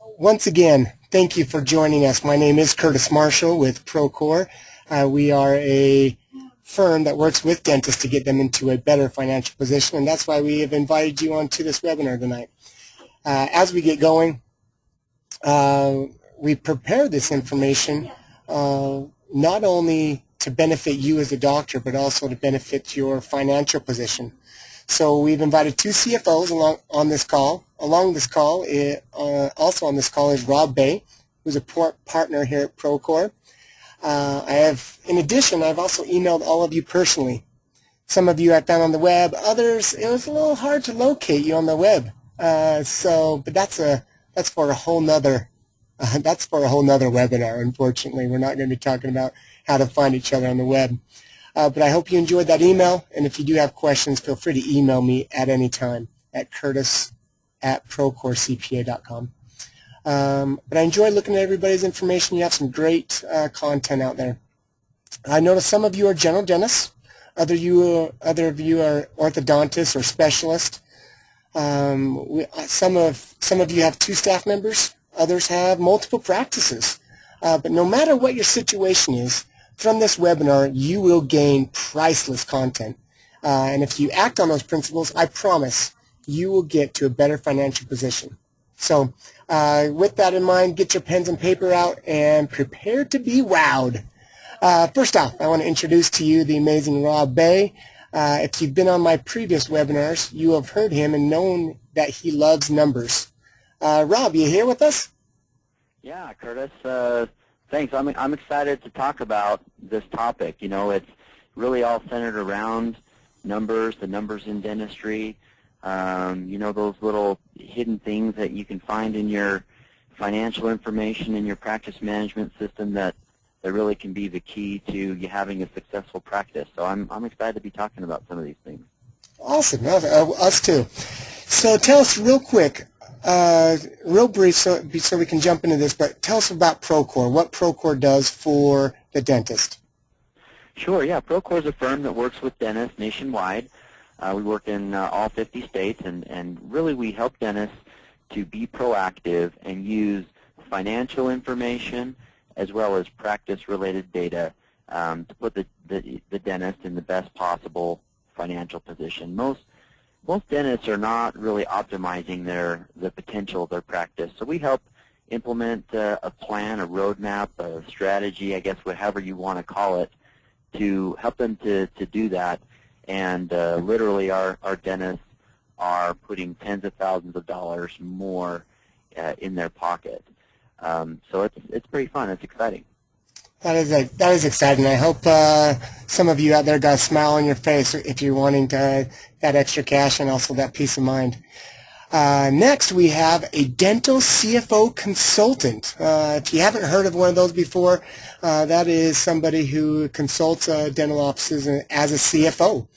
Once again, thank you for joining us. My name is Curtis Marshall with Procore. We are a firm that works with dentists to get them into a better financial position, and that's why we have invited you onto this webinar tonight. As we get going, we prepare this information not only to benefit you as a doctor, but also to benefit your financial position. So we've invited two CFOs on this call. Also on this call is Rob Bay, who's a partner here at Procore. In addition, I've also emailed all of you personally. Some of you I found on the web. Others, it was a little hard to locate you on the web. But that's for a whole nother webinar. Unfortunately, we're not going to be talking about how to find each other on the web. But I hope you enjoyed that email, and if you do have questions, feel free to email me at any time at curtis@procorecpa.com. But I enjoy looking at everybody's information. You have some great content out there. I noticed some of you are general dentists. Other of you are orthodontists or specialists. Some of you have 2 staff members. Others have multiple practices. But no matter what your situation is, from this webinar, you will gain priceless content. And if you act on those principles, I promise you will get to a better financial position. So with that in mind, get your pens and paper out and prepare to be wowed. First off, I want to introduce to you the amazing Rob Bay. If you've been on my previous webinars, you have heard him and known that he loves numbers. Rob, you here with us? Yeah, Curtis. Thanks. I'm excited to talk about this topic. You know, it's really all centered around numbers, the numbers in dentistry. You know, those little hidden things that you can find in your financial information in your practice management system that really can be the key to you having a successful practice. So I'm excited to be talking about some of these things. Awesome. Us too. So tell us real quick, real brief so we can jump into this, but tell us about Procore, what Procore does for the dentist. Sure, yeah. Procore is a firm that works with dentists nationwide. We work in all 50 states, and really we help dentists to be proactive and use financial information as well as practice-related data to put the dentist in the best possible financial position. Most dentists are not really optimizing the potential of their practice, so we help implement a plan, a roadmap, a strategy, I guess whatever you want to call it, to help them to do that. And literally our dentists are putting tens of thousands of dollars more in their pocket. So it's pretty fun. It's exciting. That is exciting. I hope some of you out there got a smile on your face if you're wanting that extra cash and also that peace of mind. Next, we have a dental CFO consultant. If you haven't heard of one of those before, that is somebody who consults dental offices as a CFO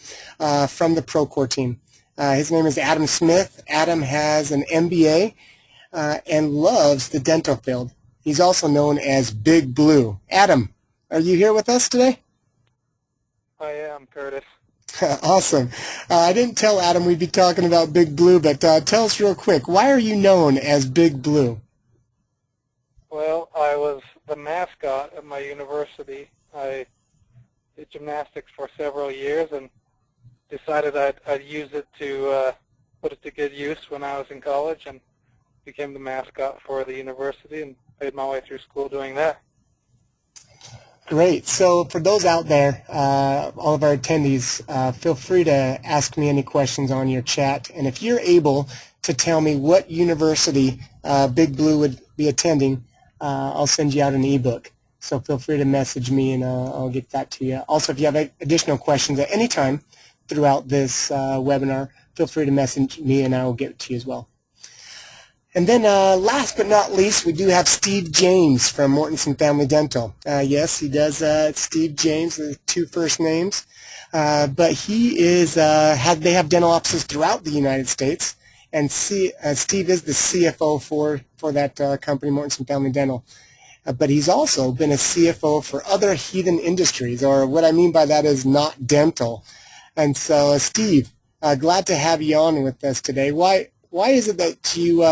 from the Procore team. His name is Adam Smith. Adam has an MBA and loves the dental field. He's also known as Big Blue. Adam, are you here with us today? I am, Curtis. Awesome. I didn't tell Adam we'd be talking about Big Blue, but tell us real quick, why are you known as Big Blue? Well, I was the mascot at my university. I did gymnastics for several years and decided I'd use it to put it to good use when I was in college, and became the mascot for the university and made my way through school doing that. Great. So for those out there, all of our attendees, feel free to ask me any questions on your chat. And if you're able to tell me what university Big Blue would be attending, I'll send you out an ebook. So feel free to message me and I'll get that to you. Also, if you have additional questions at any time throughout this webinar, feel free to message me and I will get it to you as well. And then last but not least, we do have Steve James from Mortensen Family Dental. Yes, he does Steve James, the 2 first names. But he is, they have dental offices throughout the United States. And Steve is the CFO for that company, Mortensen Family Dental. But he's also been a CFO for other heathen industries, or what I mean by that is not dental. And so, Steve, glad to have you on with us today. Why is it that you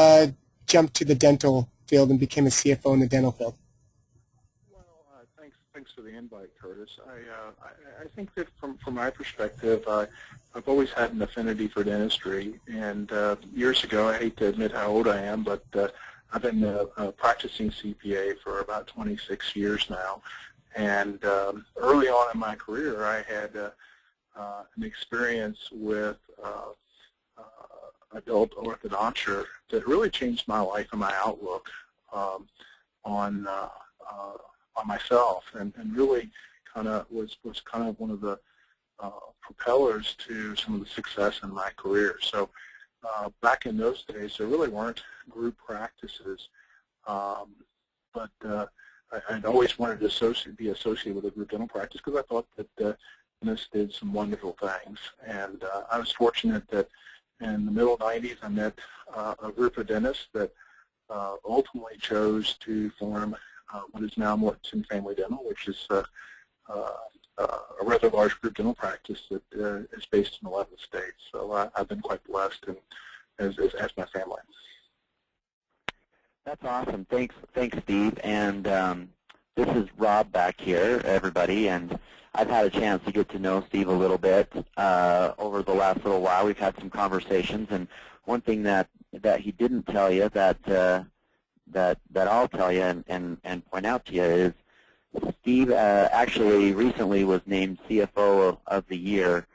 jumped to the dental field and became a CFO in the dental field? Well, thanks for the invite, Curtis. I think that from my perspective, I've always had an affinity for dentistry, and years ago, I hate to admit how old I am, but I've been practicing CPA for about 26 years now, and early on in my career, I had an experience with adult orthodontia that really changed my life and my outlook on myself, and really kind of was kind of one of the propellers to some of the success in my career. So back in those days, there really weren't group practices, but I'd always wanted to be associated with a group dental practice because I thought that dentists did some wonderful things. And I was fortunate that in the middle 90s, I met a group of dentists that ultimately chose to form what is now Mortensen Family Dental, which is a rather large group dental practice that is based in 11 states. So I've been quite blessed, and as my family. That's awesome. Thanks, Steve. And this is Rob back here, everybody. And I've had a chance to get to know Steve a little bit over the last little while. We've had some conversations, and one thing that he didn't tell you that I'll tell you and point out to you is Steve actually recently was named CFO of the year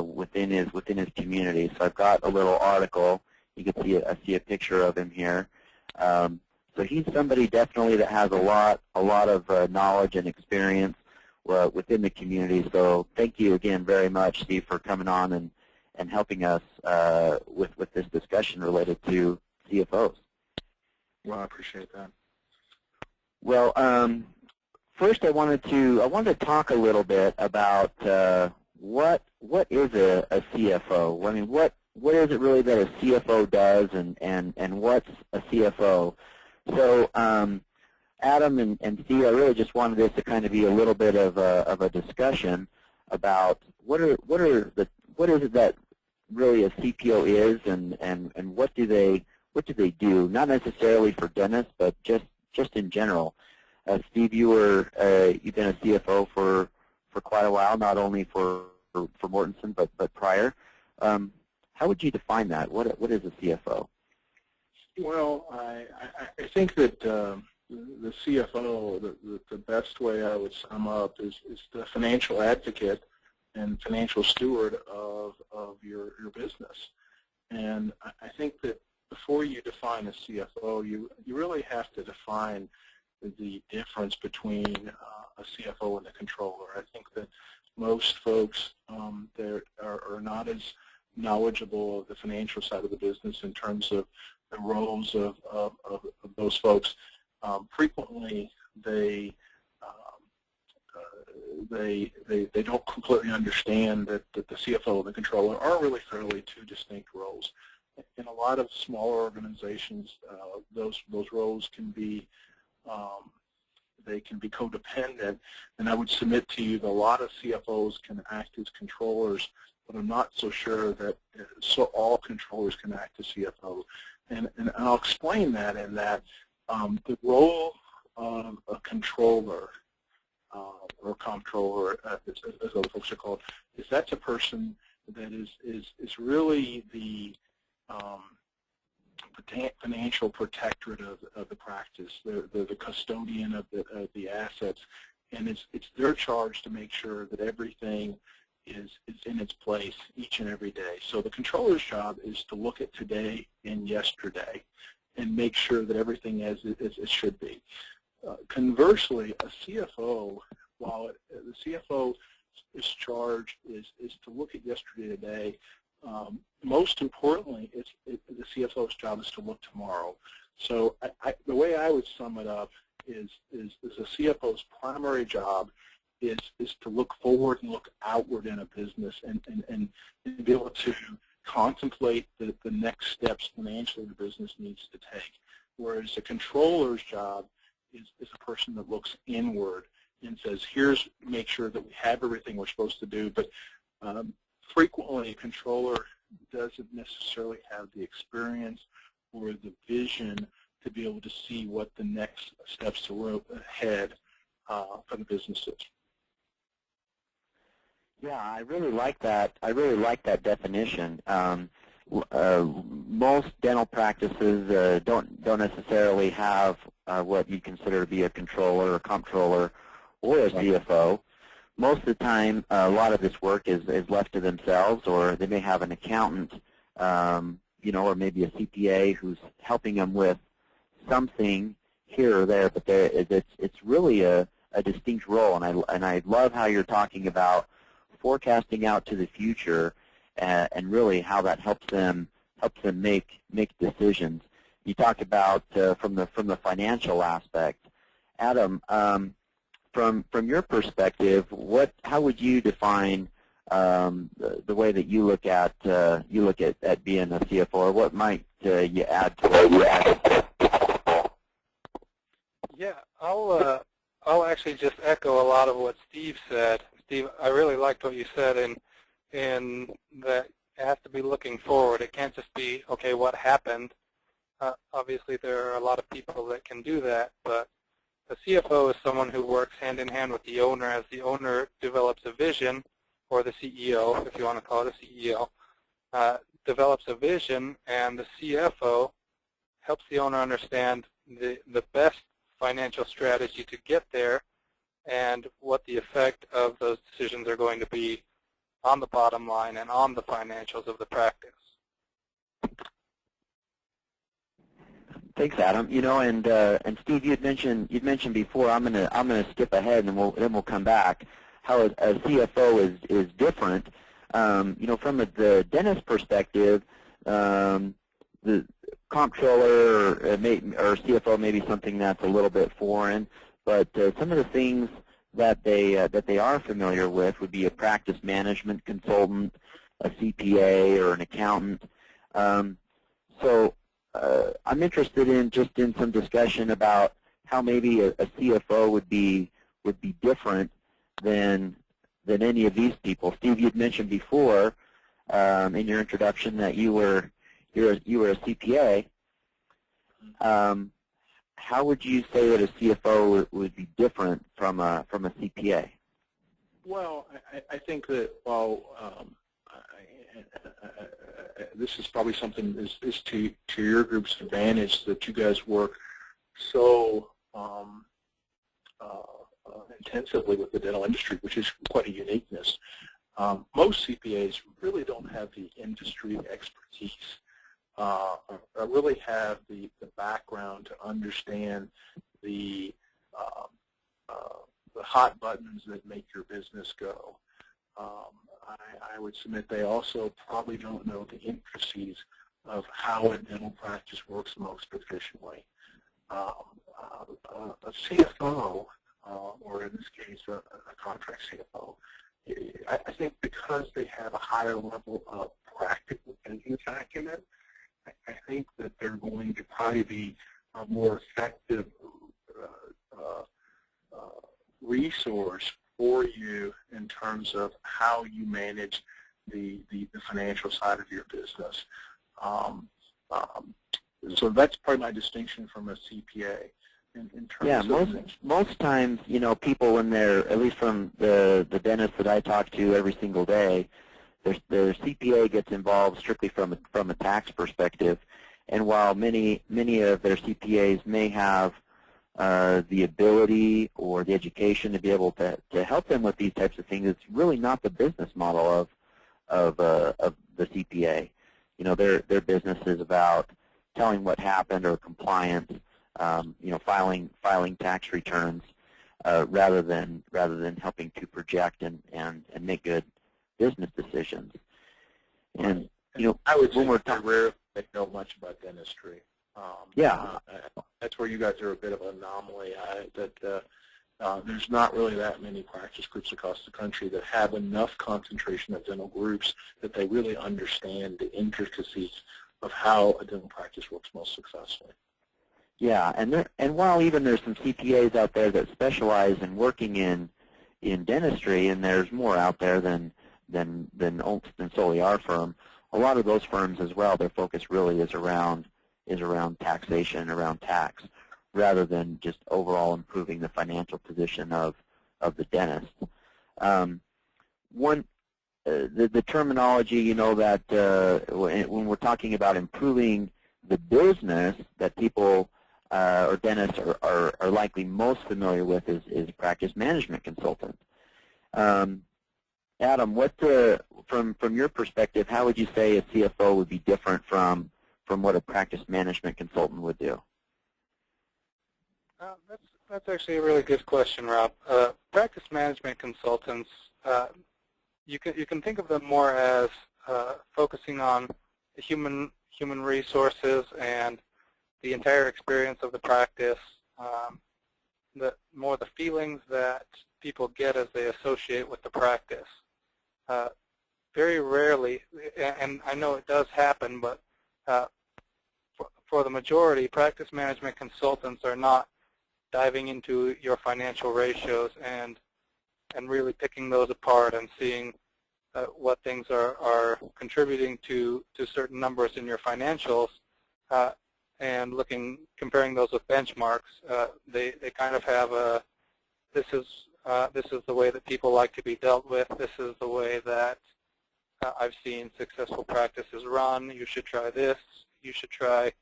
within his community. So I've got a little article. You can see a picture of him here. So he's somebody definitely that has a lot of knowledge and experience within the community. So thank you again very much, Steve, for coming on and helping us with this discussion related to CFOs. Well, I appreciate that. Well, first I wanted to talk a little bit about what is a CFO. I mean, what is it really that a CFO does, and what's a CFO? So, Adam and Steve, I really just wanted this to kind of be a little bit of a discussion about what is it that really a CPO is, and what do they do? Not necessarily for dentists, but just in general. Steve, you've been a CFO for quite a while, not only for Mortensen, but prior. How would you define that? What is a CFO? Well, I think that the CFO, the best way I would sum up is the financial advocate and financial steward of your business. And I think that before you define a CFO, you really have to define the difference between a CFO and a controller. I think that most folks are not as knowledgeable of the financial side of the business in terms of the roles of those folks. Frequently, they don't completely understand that the CFO and the controller are really fairly two distinct roles. In a lot of smaller organizations, those roles can be codependent, and I would submit to you that a lot of CFOs can act as controllers, but I'm not so sure that all controllers can act as CFO. And I'll explain that in that the role of a controller or comptroller, as other folks are called, is that's a person that is really the financial protectorate of the practice, the custodian of the assets, and it's their charge to make sure that everything is in its place each and every day. So the controller's job is to look at today and yesterday and make sure that everything as it should be. Conversely, a CFO, while the CFO's charge is to look at yesterday today, most importantly, the CFO's job is to look tomorrow. So the way I would sum it up is a CFO's primary job is to look forward and look outward in a business and be able to contemplate the next steps financially the business needs to take. Whereas a controller's job is a person that looks inward and says, make sure that we have everything we're supposed to do. But frequently, a controller doesn't necessarily have the experience or the vision to be able to see what the next steps ahead for the business is. Yeah, I really like that. I really like that definition. Most dental practices don't necessarily have what you consider to be a controller, or comptroller, or a CFO. Most of the time, a lot of this work is left to themselves, or they may have an accountant, or maybe a CPA who's helping them with something here or there. But it's really a distinct role, and I love how you're talking about forecasting out to the future, and really how that helps them make decisions. You talked about from the financial aspect, Adam. From your perspective, how would you define the way that you look at being a CFO, or what might you add to it? Yeah, I'll actually just echo a lot of what Steve said. Steve, I really liked what you said, and that it has to be looking forward. It can't just be, okay, what happened? Obviously, there are a lot of people that can do that, but the CFO is someone who works hand in hand with the owner as the owner develops a vision, or the CEO, if you want to call it a CEO, develops a vision, and the CFO helps the owner understand the best financial strategy to get there and what the effect of those decisions are going to be on the bottom line and on the financials of the practice. Thanks, Adam. And Steve, you'd mentioned before. I'm gonna skip ahead, and then we'll come back. How a CFO is different. From the dentist perspective, the comptroller or CFO may be something that's a little bit foreign, but some of the things that they are familiar with would be a practice management consultant, a CPA, or an accountant. So I'm interested in some discussion about how maybe a CFO would be different than any of these people. Steve, you'd mentioned before in your introduction that you were a CPA. How would you say that a CFO would be different from a CPA? Well, I think that while this is probably something is to your group's advantage that you guys work so intensively with the dental industry, which is quite a uniqueness. Most CPAs really don't have the industry expertise, really have the background to understand the hot buttons that make your business go. I would submit they also probably don't know the intricacies of how a dental practice works most efficiently. A CFO, or in this case a contract CFO, I think because they have a higher level of practical business acumen, I think that they're going to probably be a more effective resource for you in terms of how you manage the financial side of your business. So that's probably my distinction from a CPA. In terms of most times, people when they're, at least from the dentists that I talk to every single day, their CPA gets involved strictly from a tax perspective, and while many of their CPAs may have the ability or the education to be able to help them with these types of things, it's really not the business model of the CPA. Their business is about telling what happened or compliance, filing tax returns, rather than helping to project and make good business decisions. And I would say that rarely they know much about dentistry. That's where you guys are a bit of an anomaly. There's not really that many practice groups across the country that have enough concentration of dental groups that they really understand the intricacies of how a dental practice works most successfully. Yeah, and while even there's some CPAs out there that specialize in working in dentistry, and there's more out there than solely our firm, a lot of those firms as well, their focus really is around is around taxation, around tax, rather than just overall improving the financial position of the dentist. The terminology, you know, that when we're talking about improving the business that people or dentists are likely most familiar with is practice management consultant. Adam, from your perspective, how would you say a CFO would be different from what a practice management consultant would do? That's actually a really good question, Rob. Practice management consultants, you can think of them more as focusing on the human resources and the entire experience of the practice, more the feelings that people get as they associate with the practice. Very rarely, and I know it does happen, but for the majority, practice management consultants are not diving into your financial ratios and really picking those apart and seeing what things are contributing to certain numbers in your financials, and comparing those with benchmarks. They kind of have a, this is the way that people like to be dealt with. This is the way that I've seen successful practices run. You should try this. You should try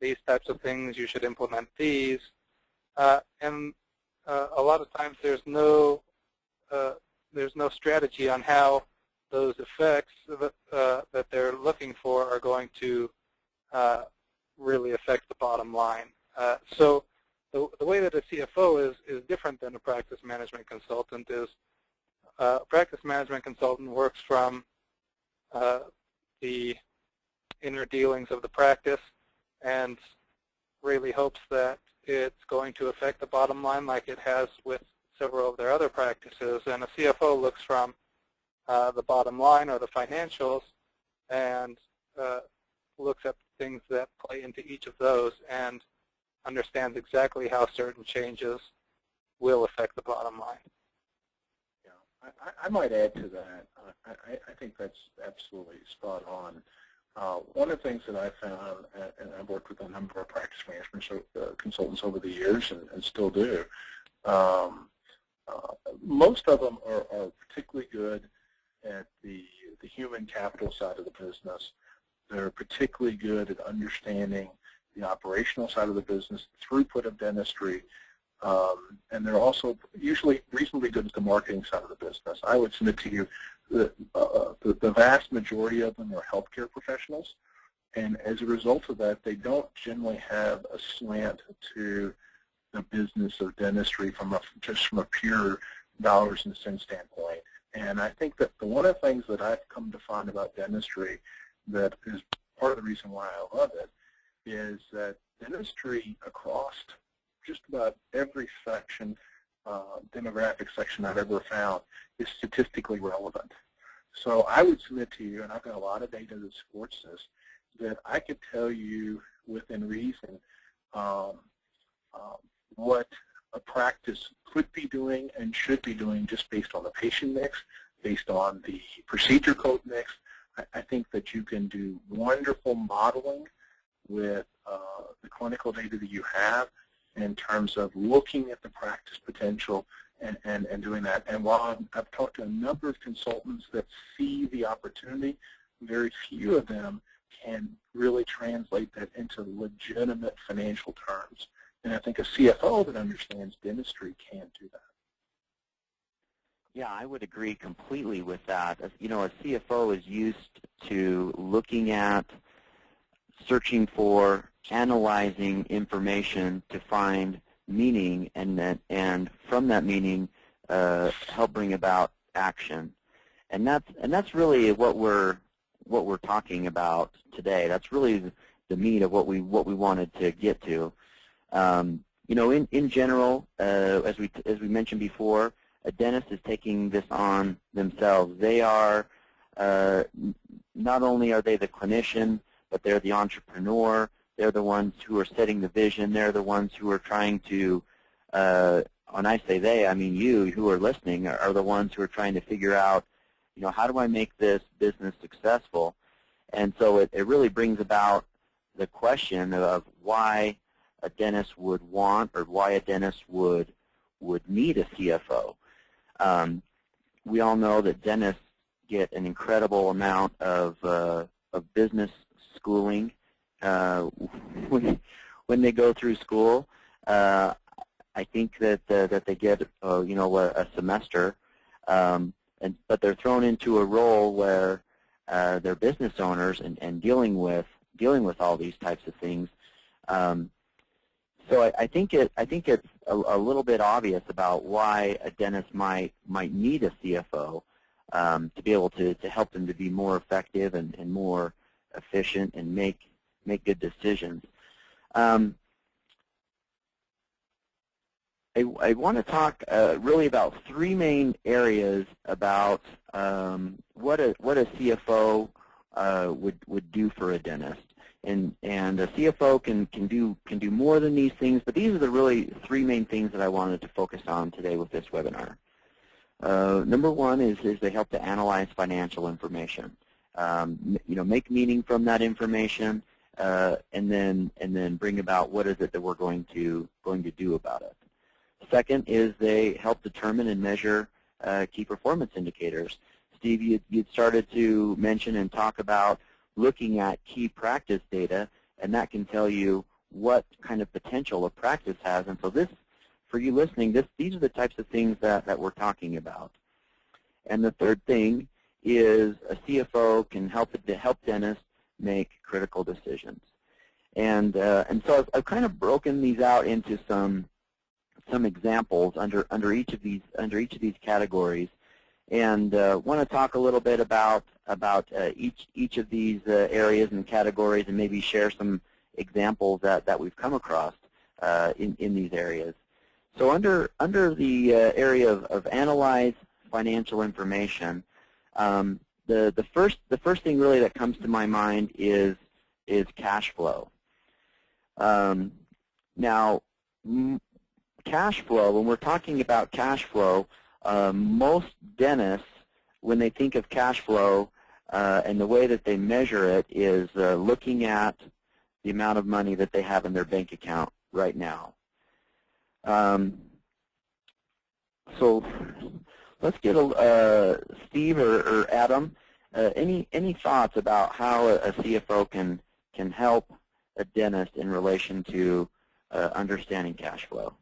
these types of things. You should implement these. And a lot of times there's no strategy on how those effects that they're looking for are going to really affect the bottom line. So the way that a CFO is different than a practice management consultant is a practice management consultant works from the inner dealings of the practice and really hopes that it's going to affect the bottom line like it has with several of their other practices. And a CFO looks from the bottom line or the financials and looks at things that play into each of those and understands exactly how certain changes will affect the bottom line. Yeah, I might add to that. I think that's absolutely spot on. One of the things that I found, and I've worked with a number of practice management consultants over the years and still do, most of them are particularly good at the human capital side of the business. They're particularly good at understanding the operational side of the business, the throughput of dentistry, and they're also usually reasonably good at the marketing side of the business. I would submit to you that the vast majority of them are healthcare professionals, and as a result of that, they don't generally have a slant to the business of dentistry just from a pure dollars and cents standpoint. And I think that one of the things that I've come to find about dentistry that is part of the reason why I love it is that dentistry across just about every section, demographic section I've ever found, is statistically relevant. So I would submit to you, and I've got a lot of data that supports this, that I could tell you within reason what a practice could be doing and should be doing just based on the patient mix, based on the procedure code mix. I think that you can do wonderful modeling with the clinical data that you have in terms of looking at the practice potential and doing that. And while I've talked to a number of consultants that see the opportunity, very few of them can really translate that into legitimate financial terms. And I think a CFO that understands dentistry can do that. Yeah, I would agree completely with that. You know, a CFO is used to looking at, searching for, analyzing information to find meaning, and from that meaning, help bring about action. And that's really what we're talking about today. That's really the meat of what we wanted to get to. You know, in general, as we mentioned before, a dentist is taking this on themselves. They are not only are they the clinician, but they're the entrepreneur. They're the ones who are setting the vision. They're the ones who are trying to, when I say they, I mean you who are listening, are the ones who are trying to figure out, you know, how do I make this business successful? And so it really brings about the question of why a dentist would want or why a dentist would need a CFO. We all know that dentists get an incredible amount of business schooling when they go through school. I think that they get a semester, but they're thrown into a role where they're business owners and dealing with all these types of things. So I think it's a little bit obvious about why a dentist might need a CFO to be able to help them to be more effective and more efficient and make good decisions. I want to talk really about three main areas about what a CFO would do for a dentist. And a CFO can do more than these things, but these are the really three main things that I wanted to focus on today with this webinar. Number one is they help to analyze financial information. Make meaning from that information, and then bring about what is it that we're going to do about it. Second is they help determine and measure key performance indicators. Steve, you'd started to mention and talk about looking at key practice data, and that can tell you what kind of potential a practice has. And so this, for you listening, these are the types of things that we're talking about. And the third thing is a CFO can help dentists make critical decisions. And so I've kind of broken these out into some examples under each of these categories, and want to talk a little bit about each of these areas and categories, and maybe share some examples that we've come across in these areas. So under the area of analyze financial information, the first thing really that comes to my mind is cash flow. Now, cash flow, when we're talking about cash flow, most dentists, when they think of cash flow, and the way that they measure it is looking at the amount of money that they have in their bank account right now. So let's get Steve or Adam, any thoughts about how a CFO can help a dentist in relation to understanding cash flow?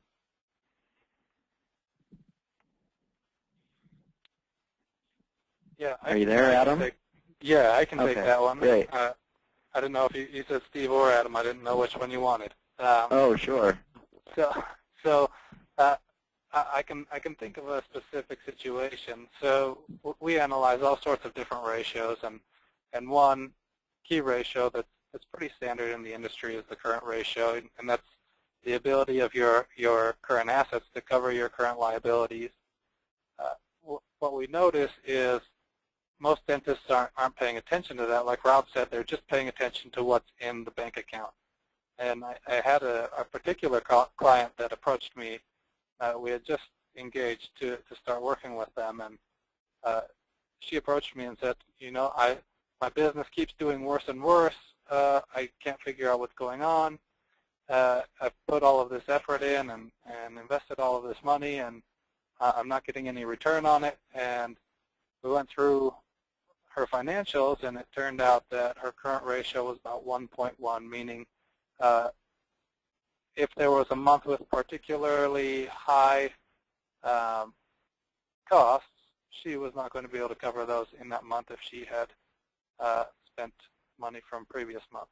Yeah, Are you there, Adam? I can take that one. Great. I didn't know if you said Steve or Adam. I didn't know which one you wanted. Oh, sure. So I can think of a specific situation. So we analyze all sorts of different ratios, and one key ratio that's pretty standard in the industry is the current ratio, and that's the ability of your current assets to cover your current liabilities. What we notice is most dentists aren't paying attention to that. Like Rob said, they're just paying attention to what's in the bank account. And I had a particular client that approached me. We had just engaged to start working with them, and she approached me and said, my business keeps doing worse and worse. I can't figure out what's going on. I've put all of this effort in and invested all of this money, and I'm not getting any return on it. And we went through her financials, and it turned out that her current ratio was about 1.1, meaning if there was a month with particularly high costs, she was not going to be able to cover those in that month if she had spent money from previous months.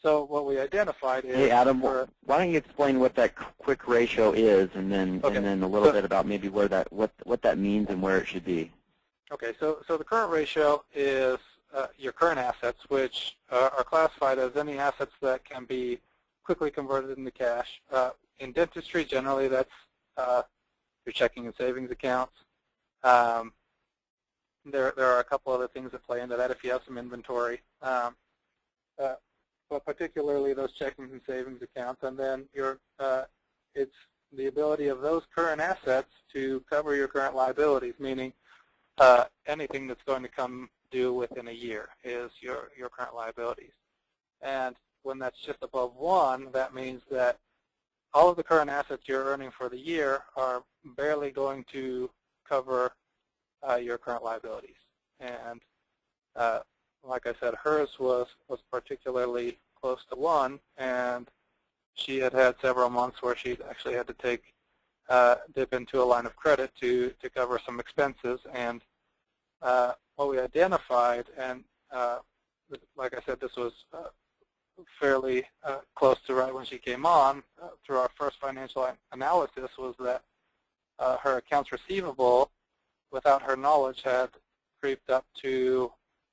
So what we identified is... Hey, Adam, why don't you explain what that quick ratio is, and then a little bit about maybe where what that means and where it should be. Okay, so the current ratio is your current assets, which are classified as any assets that can be quickly converted into cash. In dentistry, generally, that's your checking and savings accounts. There are a couple other things that play into that if you have some inventory. But particularly those checking and savings accounts, and then it's the ability of those current assets to cover your current liabilities, meaning anything that's going to come due within a year is your current liabilities. And when that's just above 1, that means that all of the current assets you're earning for the year are barely going to cover your current liabilities. And like I said, hers was particularly close to 1, and she had several months where she actually had to dip into a line of credit to cover some expenses. And what we identified, and like I said, this was fairly close to right when she came on, through our first financial analysis, was that her accounts receivable, without her knowledge, had creeped up to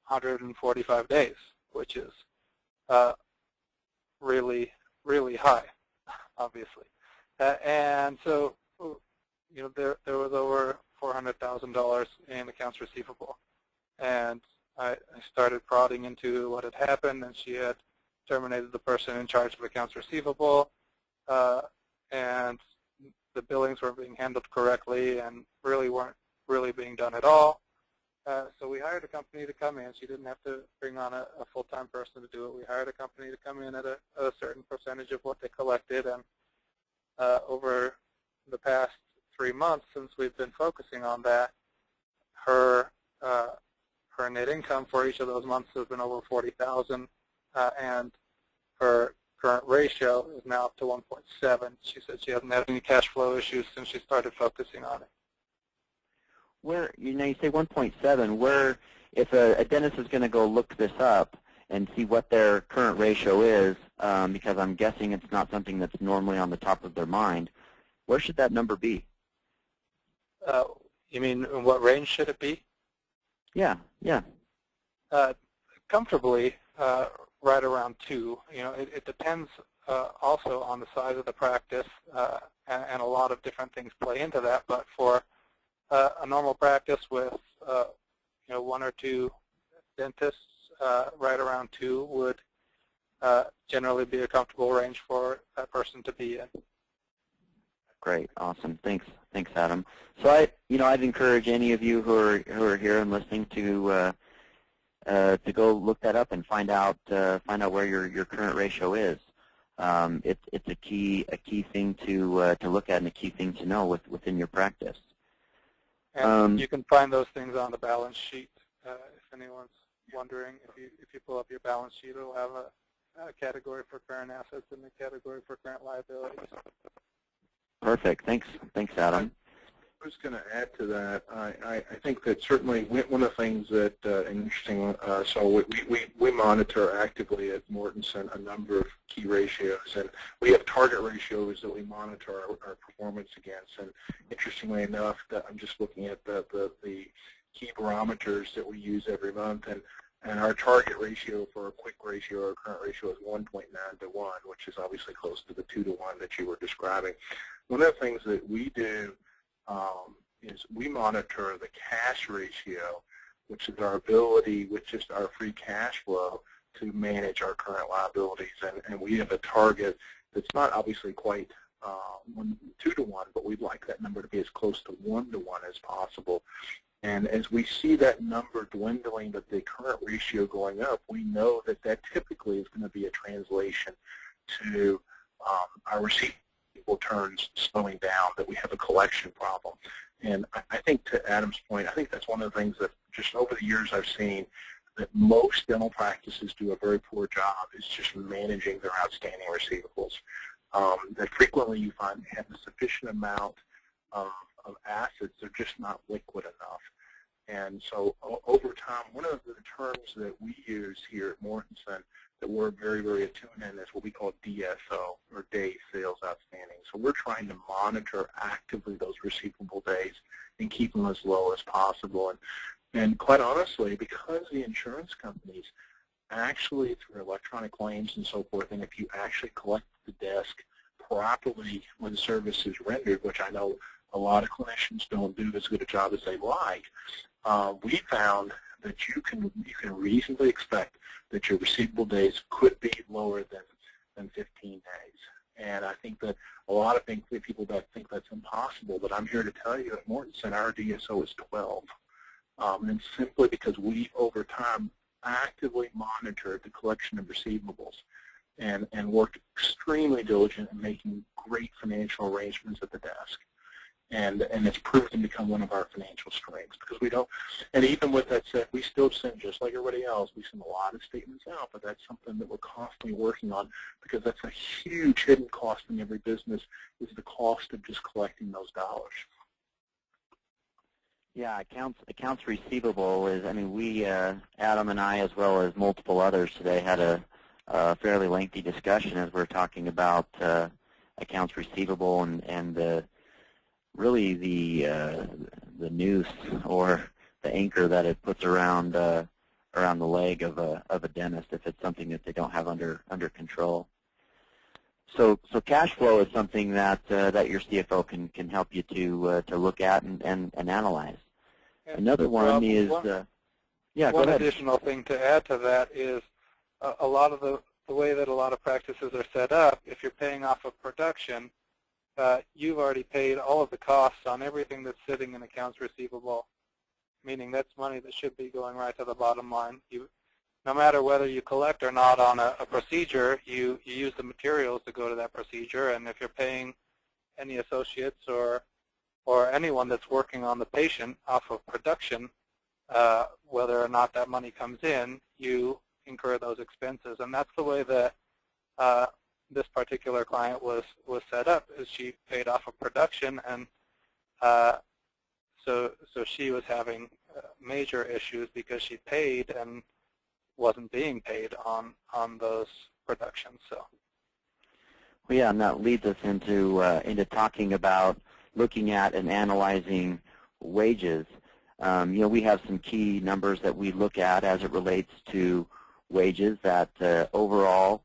145 days, which is really, really high, obviously. And so, there was over $400,000 in accounts receivable. And I started prodding into what had happened, and she had terminated the person in charge of accounts receivable, and the billings weren't being handled correctly and weren't being done at all. So we hired a company to come in. She didn't have to bring on a full-time person to do it. We hired a company to come in at a certain percentage of what they collected, and over the past 3 months since we've been focusing on that, her net income for each of those months has been over $40,000, and her current ratio is now up to 1.7. She said she hasn't had any cash flow issues since she started focusing on it. Where, you say 1.7, where, if a dentist is going to go look this up and see what their current ratio is, because I'm guessing it's not something that's normally on the top of their mind, where should that number be? You mean in what range should it be? Yeah. Comfortably right around 2. It depends also on the size of the practice, and a lot of different things play into that. But for a normal practice with 1 or 2 dentists, right around 2 would generally be a comfortable range for that person to be in. Great, awesome, thanks, Adam. So I'd encourage any of you who are here and listening to go look that up and find out where your current ratio is. It's a key thing to look at and a key thing to know within your practice. And you can find those things on the balance sheet. If anyone's wondering, if you pull up your balance sheet, it'll have a category for current assets and a category for current liabilities. Perfect. Thanks, Adam. I was going to add to that. I think that certainly one of the things that interesting. So we monitor actively at Mortensen a number of key ratios, and we have target ratios that we monitor our performance against. And interestingly enough, that I'm just looking at the key barometers that we use every month, and our target ratio for a quick ratio, our current ratio, is 1.9 to 1, which is obviously close to the 2 to 1 that you were describing. One of the things that we do is we monitor the cash ratio, which is our ability with just our free cash flow to manage our current liabilities. And we have a target that's not obviously quite 2 to 1, but we'd like that number to be as close to 1 to 1 as possible. And as we see that number dwindling, but the current ratio going up, we know that that typically is going to be a translation to our receivable turns slowing down, that we have a collection problem. And I think, to Adam's point, I think that's one of the things that just over the years I've seen that most dental practices do a very poor job, is just managing their outstanding receivables. That frequently you find they have a sufficient amount of assets, they're just not liquid enough. And so over time, one of the terms that we use here at Mortensen that we're very, very attuned in is what we call DSO, or Day Sales Outstanding. So we're trying to monitor actively those receivable days and keep them as low as possible. And quite honestly, because the insurance companies actually, through electronic claims and so forth, and if you actually collect the desk properly when service is rendered, which I know a lot of clinicians don't do as good a job as they like, we found that you can reasonably expect that your receivable days could be lower than 15 days. And I think that a lot of people that think that's impossible, but I'm here to tell you at Mortensen our DSO is 12. And simply because we, over time, actively monitored the collection of receivables and worked extremely diligent in making great financial arrangements at the desk. And it's proven to become one of our financial strengths because we don't, and even with that said, we still send, just like everybody else, we send a lot of statements out, but that's something that we're constantly working on because that's a huge hidden cost in every business is the cost of just collecting those dollars. Yeah, accounts receivable is, I mean, we, Adam and I, as well as multiple others today, had a fairly lengthy discussion as we're talking about accounts receivable and really the noose or the anchor that it puts around the leg of a dentist if it's something that they don't have under control. So cash flow is something that your CFO can help you to look at and analyze. And another one is yeah. One Go ahead. additional thing to add to that is a lot of the way that a lot of practices are set up. If you're paying off of production, you've already paid all of the costs on everything that's sitting in accounts receivable, meaning that's money that should be going right to the bottom line. No matter whether you collect or not on a procedure, you use the materials to go to that procedure, and if you're paying any associates or anyone that's working on the patient off of production, whether or not that money comes in, you incur those expenses. And that's the way that this particular client was set up, is she paid off of production, and so she was having major issues because she paid and wasn't being paid on those productions. So, well, yeah, and that leads us into talking about looking at and analyzing wages. You know, we have some key numbers that we look at as it relates to wages. That overall,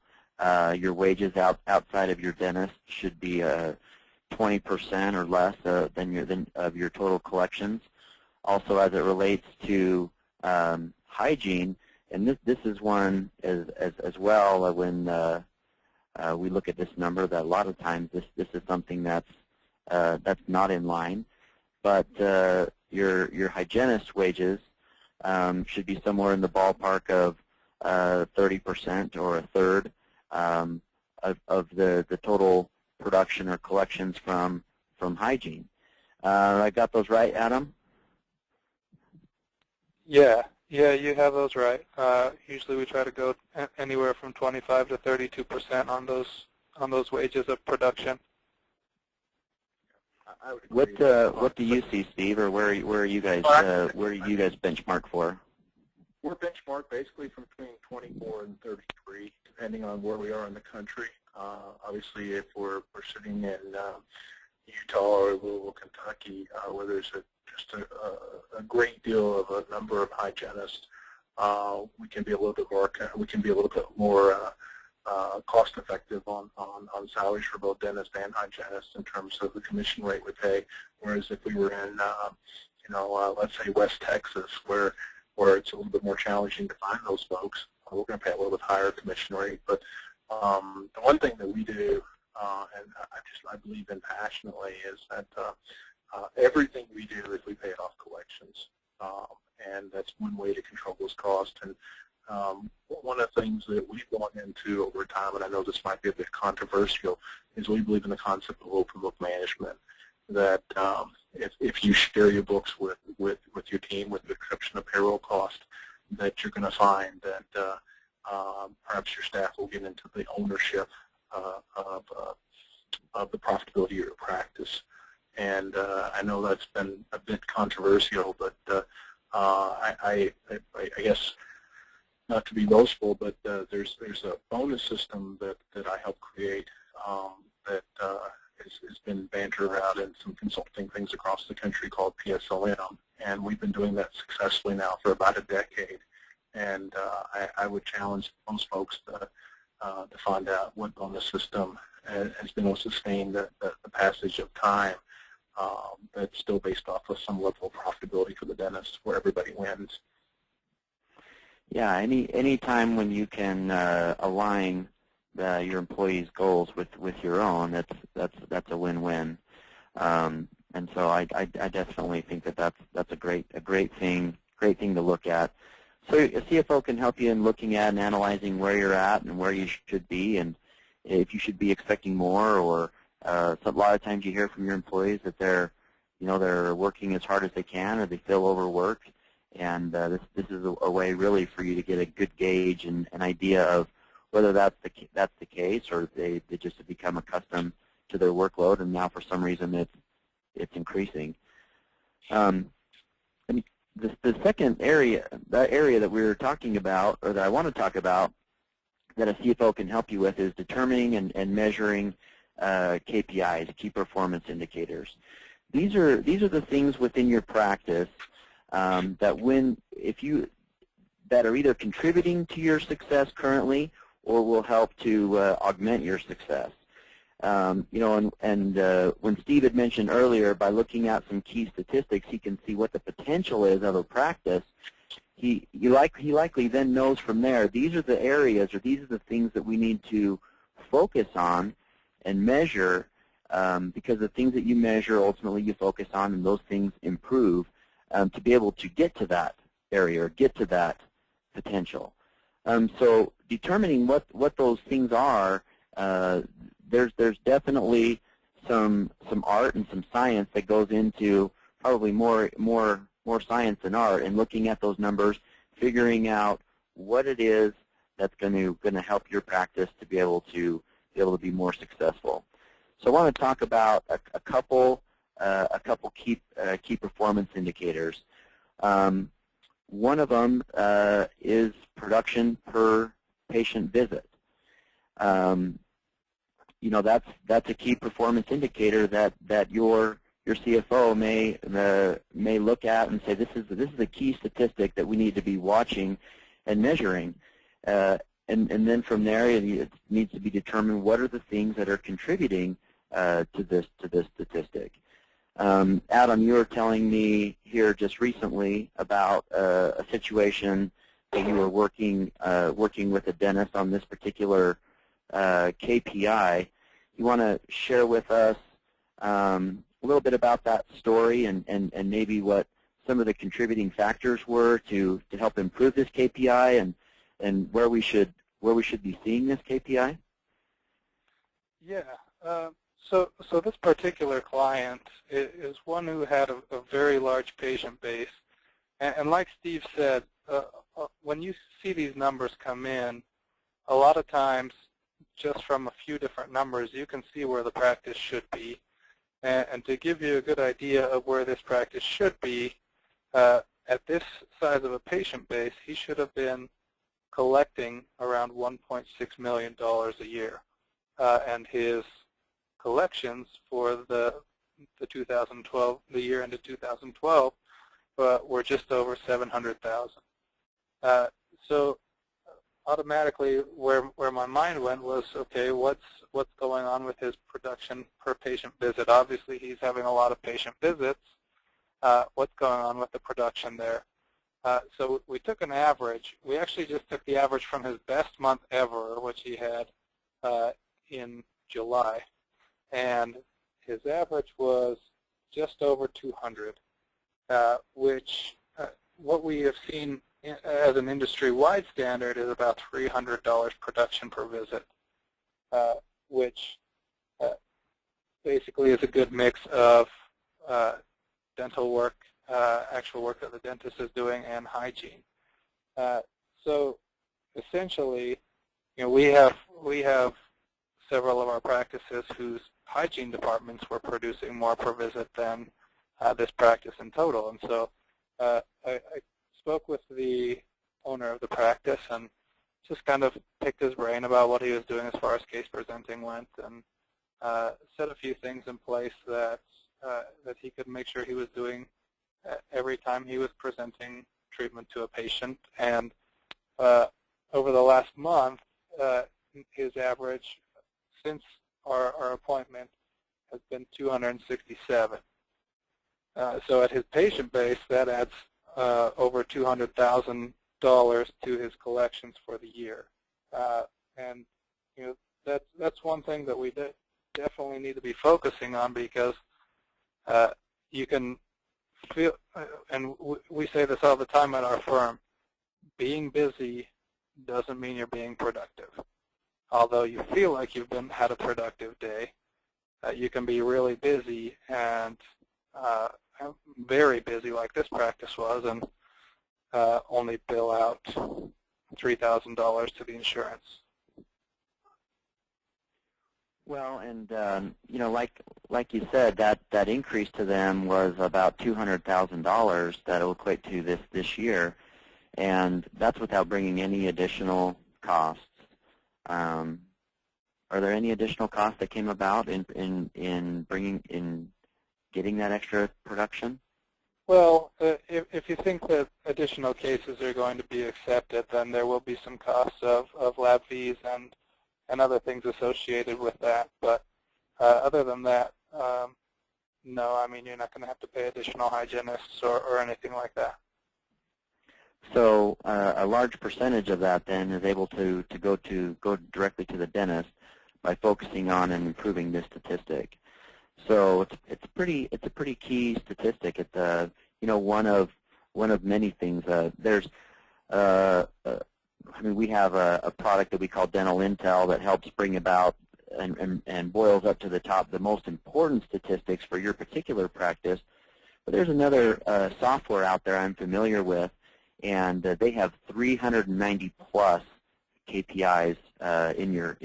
your wages outside of your dentist should be 20% or less of your total collections. Also, as it relates to hygiene, and this is one as well when we look at this number, that a lot of times this is something that's not in line, but your hygienist wages should be somewhere in the ballpark of 30% or a third of the total production or collections from hygiene. I got those right, Adam? yeah, you have those right. Usually we try to go anywhere from 25 to 32% on those wages of production. I would agree. What do you see, Steve, or where are you guys benchmark for? We're benchmarked basically from between 24 and 33, depending on where we are in the country. Obviously, if we're sitting in Utah or Louisville, Kentucky, where there's just a great deal of a number of hygienists, we can be a little bit more cost-effective on salaries for both dentists and hygienists in terms of the commission rate we pay. Whereas if we were in, let's say West Texas, where it's a little bit more challenging to find those folks, we're going to pay a little bit higher commission rate. But the one thing that we do, and I believe in passionately, is that everything we do is we pay it off collections, and that's one way to control those costs. And one of the things that we've gone into over time, and I know this might be a bit controversial, is we believe in the concept of open book management. That if you share your books with your team, with the exception of payroll cost, that you're going to find that perhaps your staff will get into the ownership of the profitability of your practice. And I know that's been a bit controversial, but I guess, not to be boastful, but there's a bonus system that I helped create that has been bantered around in some consulting things across the country called PSLM, and we've been doing that successfully now for about a decade. And I would challenge most folks to find out what bonus system has been able to sustain the passage of time that's still based off of some level of profitability for the dentist where everybody wins. Yeah, any time when you can align your employees' goals with your own, that's a win-win. And so I definitely think that's a great thing to look at. So a CFO can help you in looking at and analyzing where you're at and where you should be, and if you should be expecting more, or a lot of times you hear from your employees that they're working as hard as they can, or they feel overworked, and this is a way really for you to get a good gauge and an idea of whether that's the case, or they just have become accustomed to their workload, and now for some reason it's increasing. The second area, that area that we were talking about, or that I want to talk about, that a CFO can help you with, is determining and measuring KPIs, key performance indicators. These are the things within your practice that are either contributing to your success currently or will help to augment your success. When Steve had mentioned earlier, by looking at some key statistics, he can see what the potential is of a practice. He likely then knows from there, these are the areas, or these are the things that we need to focus on and measure, because the things that you measure, ultimately you focus on, and those things improve to be able to get to that area or get to that potential. So determining what those things are, there's definitely some art and some science that goes into, probably more science than art, in looking at those numbers, figuring out what it is that's going to help your practice to be able to be more successful. So I want to talk about a couple key performance indicators. One of them is production per patient visit. That's a key performance indicator that your CFO may look at and say, this is a key statistic that we need to be watching and measuring. And then from there, it needs to be determined what are the things that are contributing to this statistic. Adam, you were telling me here just recently about a situation that you were working with a dentist on this particular KPI. You want to share with us a little bit about that story and maybe what some of the contributing factors were to help improve this KPI, and where we should be seeing this KPI? Yeah. So this particular client is one who had a very large patient base, and like Steve said, when you see these numbers come in, a lot of times, just from a few different numbers, you can see where the practice should be. And to give you a good idea of where this practice should be, at this size of a patient base, he should have been collecting around $1.6 million a year. And his collections for the year ended 2012 were just over $700,000. So automatically, where my mind went was, okay, what's going on with his production per patient visit? Obviously, he's having a lot of patient visits. What's going on with the production there? So we took an average. We actually just took the average from his best month ever, which he had in July, and his average was just over 200, which what we have seen as an industry-wide standard is about $300 production per visit, which basically is a good mix of dental work, actual work that the dentist is doing, and hygiene. So essentially, we have several of our practices whose hygiene departments were producing more per visit than this practice in total. And so I spoke with the owner of the practice and just kind of picked his brain about what he was doing as far as case presenting went, and set a few things in place that he could make sure he was doing every time he was presenting treatment to a patient. And over the last month, his average since our appointment has been 267. So at his patient base, that adds over $200,000 to his collections for the year. And that's one thing that we definitely need to be focusing on, because you can feel, and we say this all the time at our firm, being busy doesn't mean you're being productive. Although you feel like you've had a productive day, you can be really busy and very busy like this practice was, and only bill out $3,000 to the insurance. Well, and you know, like you said, that increase to them was about $200,000 that will equate to this year, and that's without bringing any additional costs. Are there any additional costs that came about in getting that extra production? Well, if you think that additional cases are going to be accepted, then there will be some costs of lab fees and other things associated with that. But other than that, no, I mean, you're not going to have to pay additional hygienists or anything like that. So a large percentage of that then is able to go directly to the dentist by focusing on and improving this statistic. So it's a pretty key statistic. It's you know, one of many things. I mean, we have a product that we call Dental Intel that helps bring about and boils up to the top the most important statistics for your particular practice. But there's another software out there I'm familiar with, and they have 390 plus KPIs in your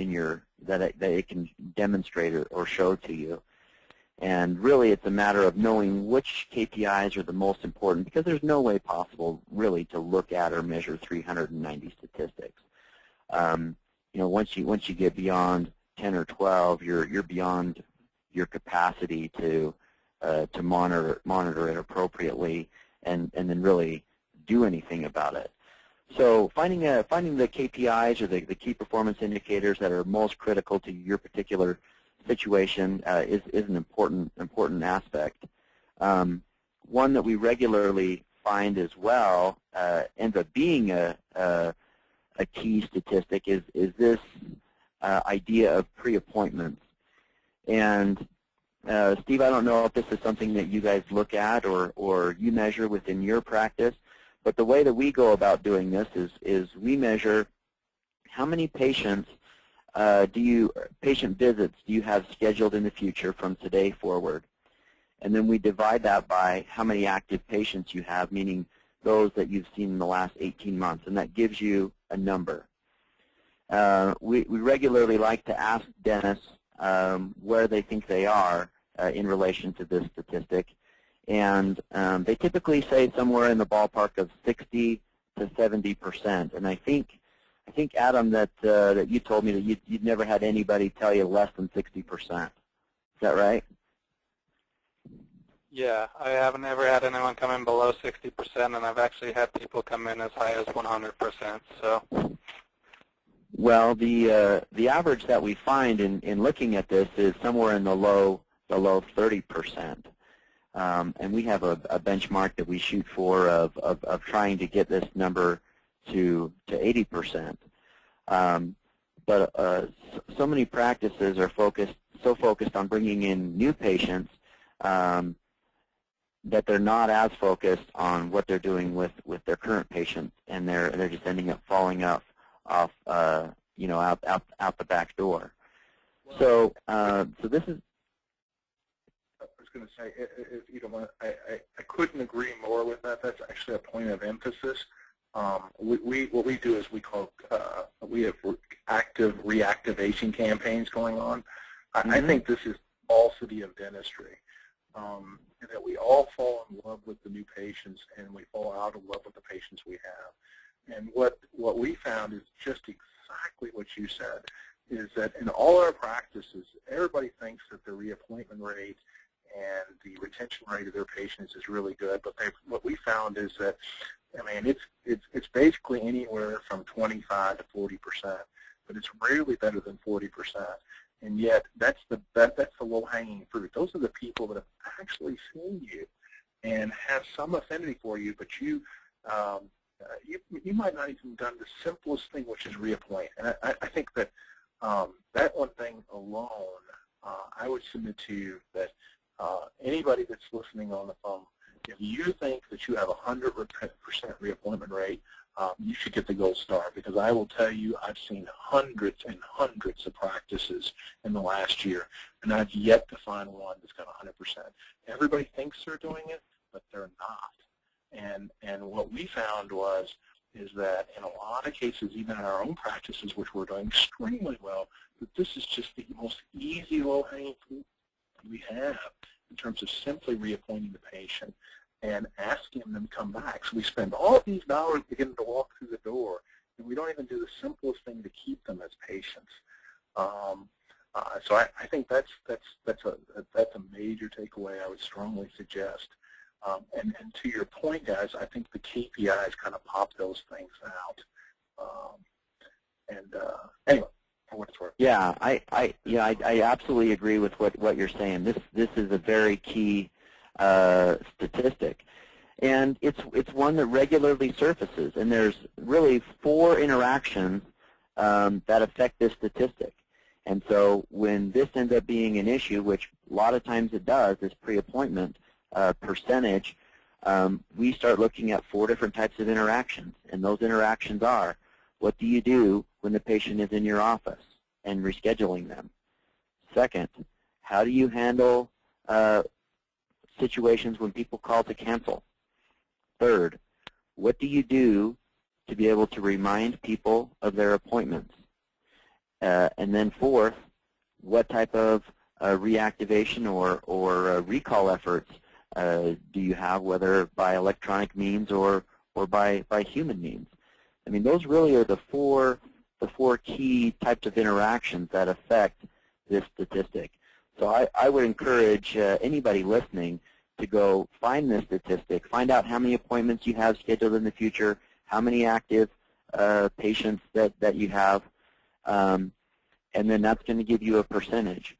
that it can demonstrate or show to you. And really, it's a matter of knowing which KPIs are the most important, because there's no way possible really to look at or measure 390 statistics. You know, once you get beyond 10 or 12, you're beyond your capacity to monitor it appropriately and then really do anything about it. So finding the KPIs or the key performance indicators that are most critical to your particular situation is an important aspect. One that we regularly find as well ends up being a key statistic is this idea of pre-appointments. And Steve, I don't know if this is something that you guys look at or you measure within your practice, but the way that we go about doing this is we measure how many patient visits do you have scheduled in the future from today forward, and then we divide that by how many active patients you have, meaning those that you've seen in the last 18 months, and that gives you a number. We regularly like to ask dentists where they think they are in relation to this statistic, and they typically say somewhere in the ballpark of 60 to 70%. And I think Adam, that you told me that you'd never had anybody tell you less than 60%. Is that right? Yeah, I haven't ever had anyone come in below 60%, and I've actually had people come in as high as 100%. So. Well, the average that we find in looking at this is somewhere in the low 30%. And we have a benchmark that we shoot for of trying to get this number to 80%. But so many practices are focused on bringing in new patients that they're not as focused on what they're doing with their current patients, and they're just ending up falling off you know, out the back door. So this is. I was going to say, if you don't mind, I couldn't agree more with that. That's actually a point of emphasis. What we do is we have active reactivation campaigns going on. I think this is falsity of dentistry, that we all fall in love with the new patients and we fall out of love with the patients we have. And what we found is just exactly what you said, is that in all our practices, everybody thinks that the reappointment rate and the retention rate of their patients is really good, but what we found is that, I mean, it's basically anywhere from 25 to 40%, but it's rarely better than 40%. And yet, that's the low-hanging fruit. Those are the people that have actually seen you and have some affinity for you, but you might not even done the simplest thing, which is reappoint. And I think that that one thing alone, I would submit to you that anybody that's listening on the phone, if you think that you have a 100% reappointment rate, you should get the gold star, because I will tell you I've seen hundreds and hundreds of practices in the last year, and I've yet to find one that's got 100%. Everybody thinks they're doing it, but they're not. And what we found is that in a lot of cases, even in our own practices, which we're doing extremely well, that this is just the most easy, low-hanging fruit we have in terms of simply reappointing the patient and asking them to come back. So we spend all these dollars to get them to walk through the door, and we don't even do the simplest thing to keep them as patients. So I think that's a major takeaway I would strongly suggest. And to your point, guys, I think the KPIs kind of pop those things out. Anyway, for what it's worth. Yeah, I absolutely agree with what you're saying. This is a very key statistic, and it's one that regularly surfaces. And there's really 4 interactions that affect this statistic. And so when this ends up being an issue, which a lot of times it does, this pre-appointment percentage, we start looking at 4 different types of interactions. And those interactions are, what do you do when the patient is in your office and rescheduling them? Second, how do you handle situations when people call to cancel? Third, what do you do to be able to remind people of their appointments? And then fourth, what type of reactivation or recall efforts do you have, whether by electronic means or by human means? I mean, those really are the four key types of interactions that affect this statistic. So I would encourage anybody listening to go find this statistic, find out how many appointments you have scheduled in the future, how many active patients that you have, and then that's going to give you a percentage.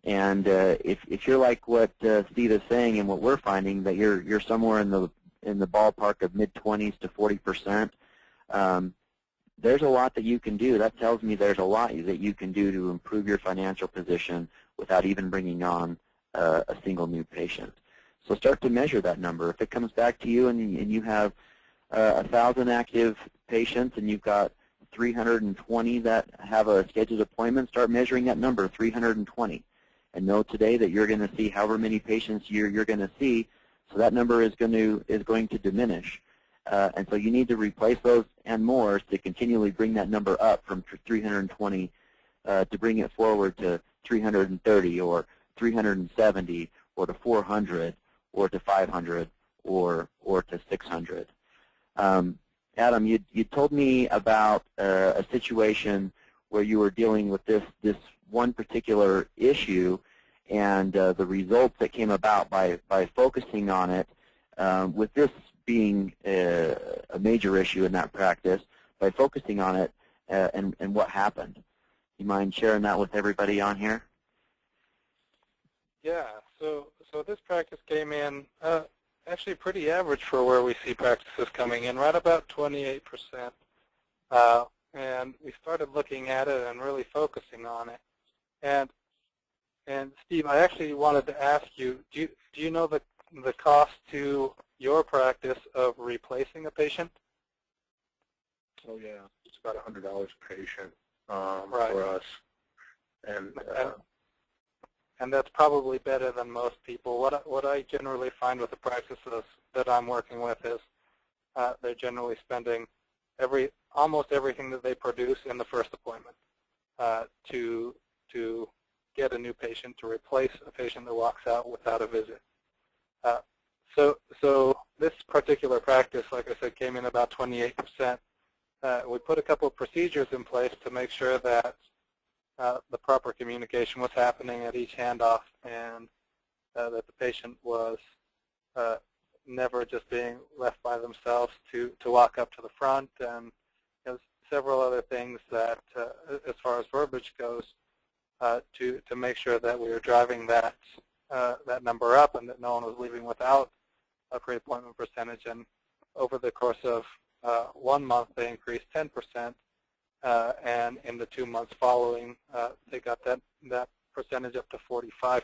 And if you're like what Steve is saying and what we're finding, that you're somewhere in the ballpark of mid-20s to 40%, there's a lot that you can do. That tells me there's a lot that you can do to improve your financial position without even bringing on a single new patient. So start to measure that number. If it comes back to you and you have 1,000 active patients and you've got 320 that have a scheduled appointment, start measuring that number, 320. And know today that you're going to see however many patients you're going to see, so that number is going to diminish. And so you need to replace those and more to continually bring that number up from 320 to bring it forward to 330 or 370 or to 400 or to 500 or to 600. Adam, you told me about a situation where you were dealing with this one particular issue and the results that came about by focusing on it. With this being a major issue in that practice, by focusing on it and what happened. You mind sharing that with everybody on here? Yeah, so this practice came in actually pretty average for where we see practices coming in, right about 28%. And we started looking at it and really focusing on it. And Steve, I actually wanted to ask you, do you know the cost to your practice of replacing a patient? Oh yeah, it's about $100 a patient right. for us. And that's probably better than most people. What I generally find with the practices that I'm working with is they're generally spending almost everything that they produce in the first appointment to get a new patient, to replace a patient that walks out without a visit. So this particular practice, like I said, came in about 28%. We put a couple of procedures in place to make sure that the proper communication was happening at each handoff, and that the patient was never just being left by themselves to walk up to the front, and several other things that, as far as verbiage goes, to make sure that we were driving that number up and that no one was leaving without a pre-appointment percentage. And over the course of 1 month, they increased 10%. And in the 2 months following, they got that percentage up to 45%.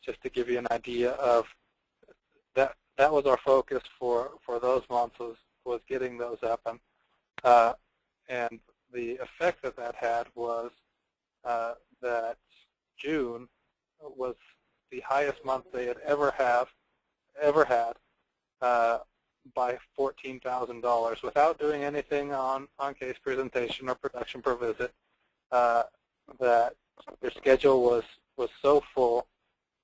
Just to give you an idea of that was our focus for those months, was getting those up, and the effect that that had was that June was the highest month they had ever had by $14,000 without doing anything on case presentation or production per visit. That their schedule was so full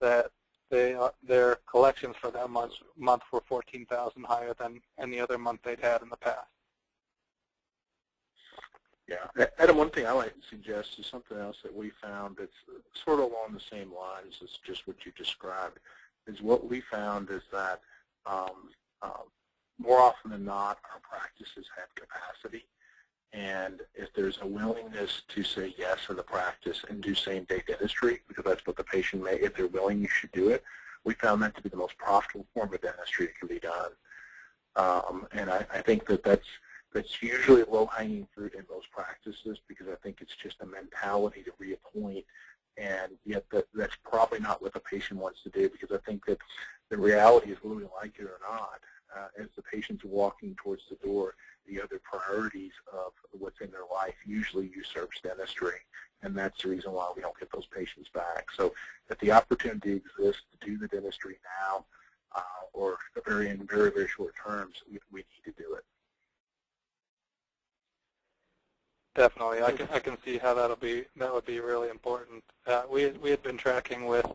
that their collections for that month were $14,000 higher than any other month they'd had in the past. Yeah, Adam, one thing I like to suggest is something else that we found that's sort of along the same lines as just what you described, is what we found is that more often than not, our practices have capacity. And if there's a willingness to say yes in the practice and do same-day dentistry, because that's what the patient may, if they're willing, you should do it, we found that to be the most profitable form of dentistry that can be done. And I think that's usually low-hanging fruit in most practices, because I think it's just a mentality to reappoint, and yet that's probably not what the patient wants to do, because I think that the reality is, whether we like it or not, as the patient's walking towards the door, the other priorities of what's in their life usually usurps dentistry, and that's the reason why we don't get those patients back. So if the opportunity exists to do the dentistry now, or in very, very short terms, we need to do it. Definitely, I can see how that would be really important. We had been tracking with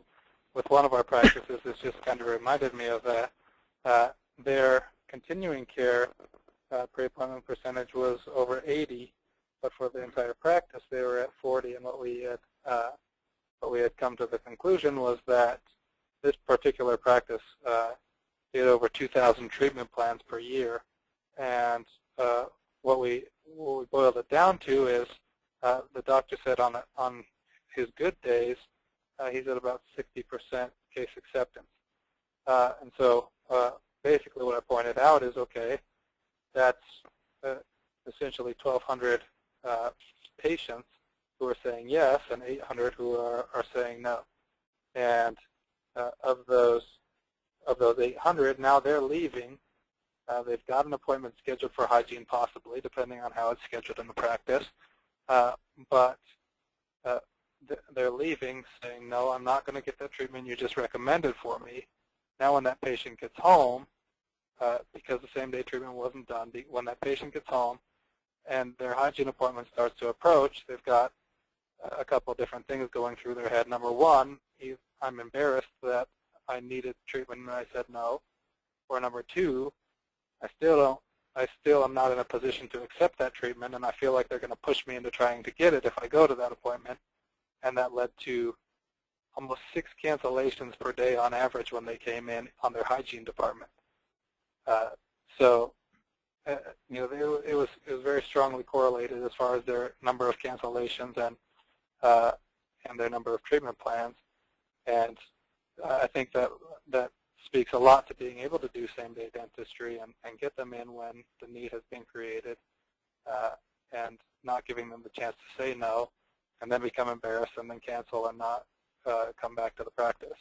one of our practices. This just kind of reminded me of that. Their continuing care pre-appointment percentage was over 80, but for the entire practice they were at 40. And what we had come to the conclusion was that this particular practice did over 2,000 treatment plans per year, and what we boiled it down to is the doctor said on his good days he's at about 60% case acceptance, and so basically what I pointed out is, okay, that's essentially 1,200 patients who are saying yes and 800 who are saying no, and of those 800, now they're leaving. They've got an appointment scheduled for hygiene, possibly, depending on how it's scheduled in the practice. But they're leaving saying, no, I'm not going to get that treatment you just recommended for me. Now when that patient gets home, because the same-day treatment wasn't done, when that patient gets home and their hygiene appointment starts to approach, they've got a couple of different things going through their head. Number one, I'm embarrassed that I needed treatment and I said no. Or number two, I still am not in a position to accept that treatment, and I feel like they're going to push me into trying to get it if I go to that appointment. And that led to almost 6 cancellations per day on average when they came in on their hygiene department. So it was very strongly correlated as far as their number of cancellations and their number of treatment plans. And I think that speaks a lot to being able to do same-day dentistry and get them in when the need has been created, and not giving them the chance to say no and then become embarrassed and then cancel and not come back to the practice.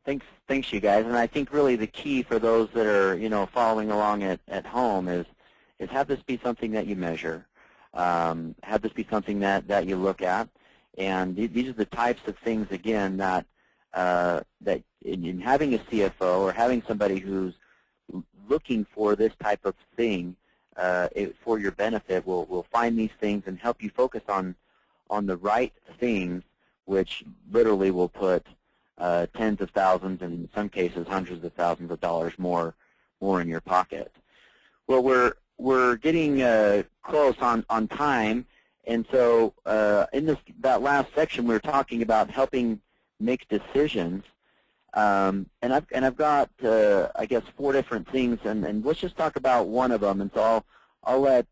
Thanks, you guys. And I think really the key for those that are following along at home is have this be something that you measure, have this be something that you look at, and these are the types of things, again, that in having a CFO or having somebody who's looking for this type of thing for your benefit will find these things and help you focus on the right things, which literally will put tens of thousands, and in some cases hundreds of thousands of dollars more in your pocket. Well, we're getting close on time, and so in that last section we were talking about helping make decisions, and I've got I guess 4 different things, and let's just talk about one of them. And so I'll let